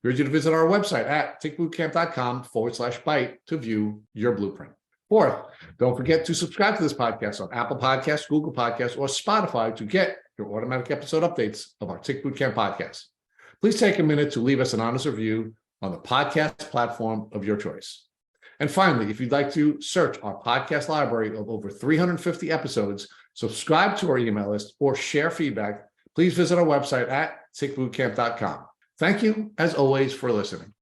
We urge you to visit our website at tickbootcamp.com/bite to view your blueprint. Fourth, don't forget to subscribe to this podcast on Apple Podcasts, Google Podcasts, or Spotify to get your automatic episode updates of our Tick Bootcamp podcast. Please take a minute to leave us an honest review on the podcast platform of your choice. And finally, if you'd like to search our podcast library of over 350 episodes, subscribe to our email list, or share feedback, please visit our website at tickbootcamp.com. Thank you, as always, for listening.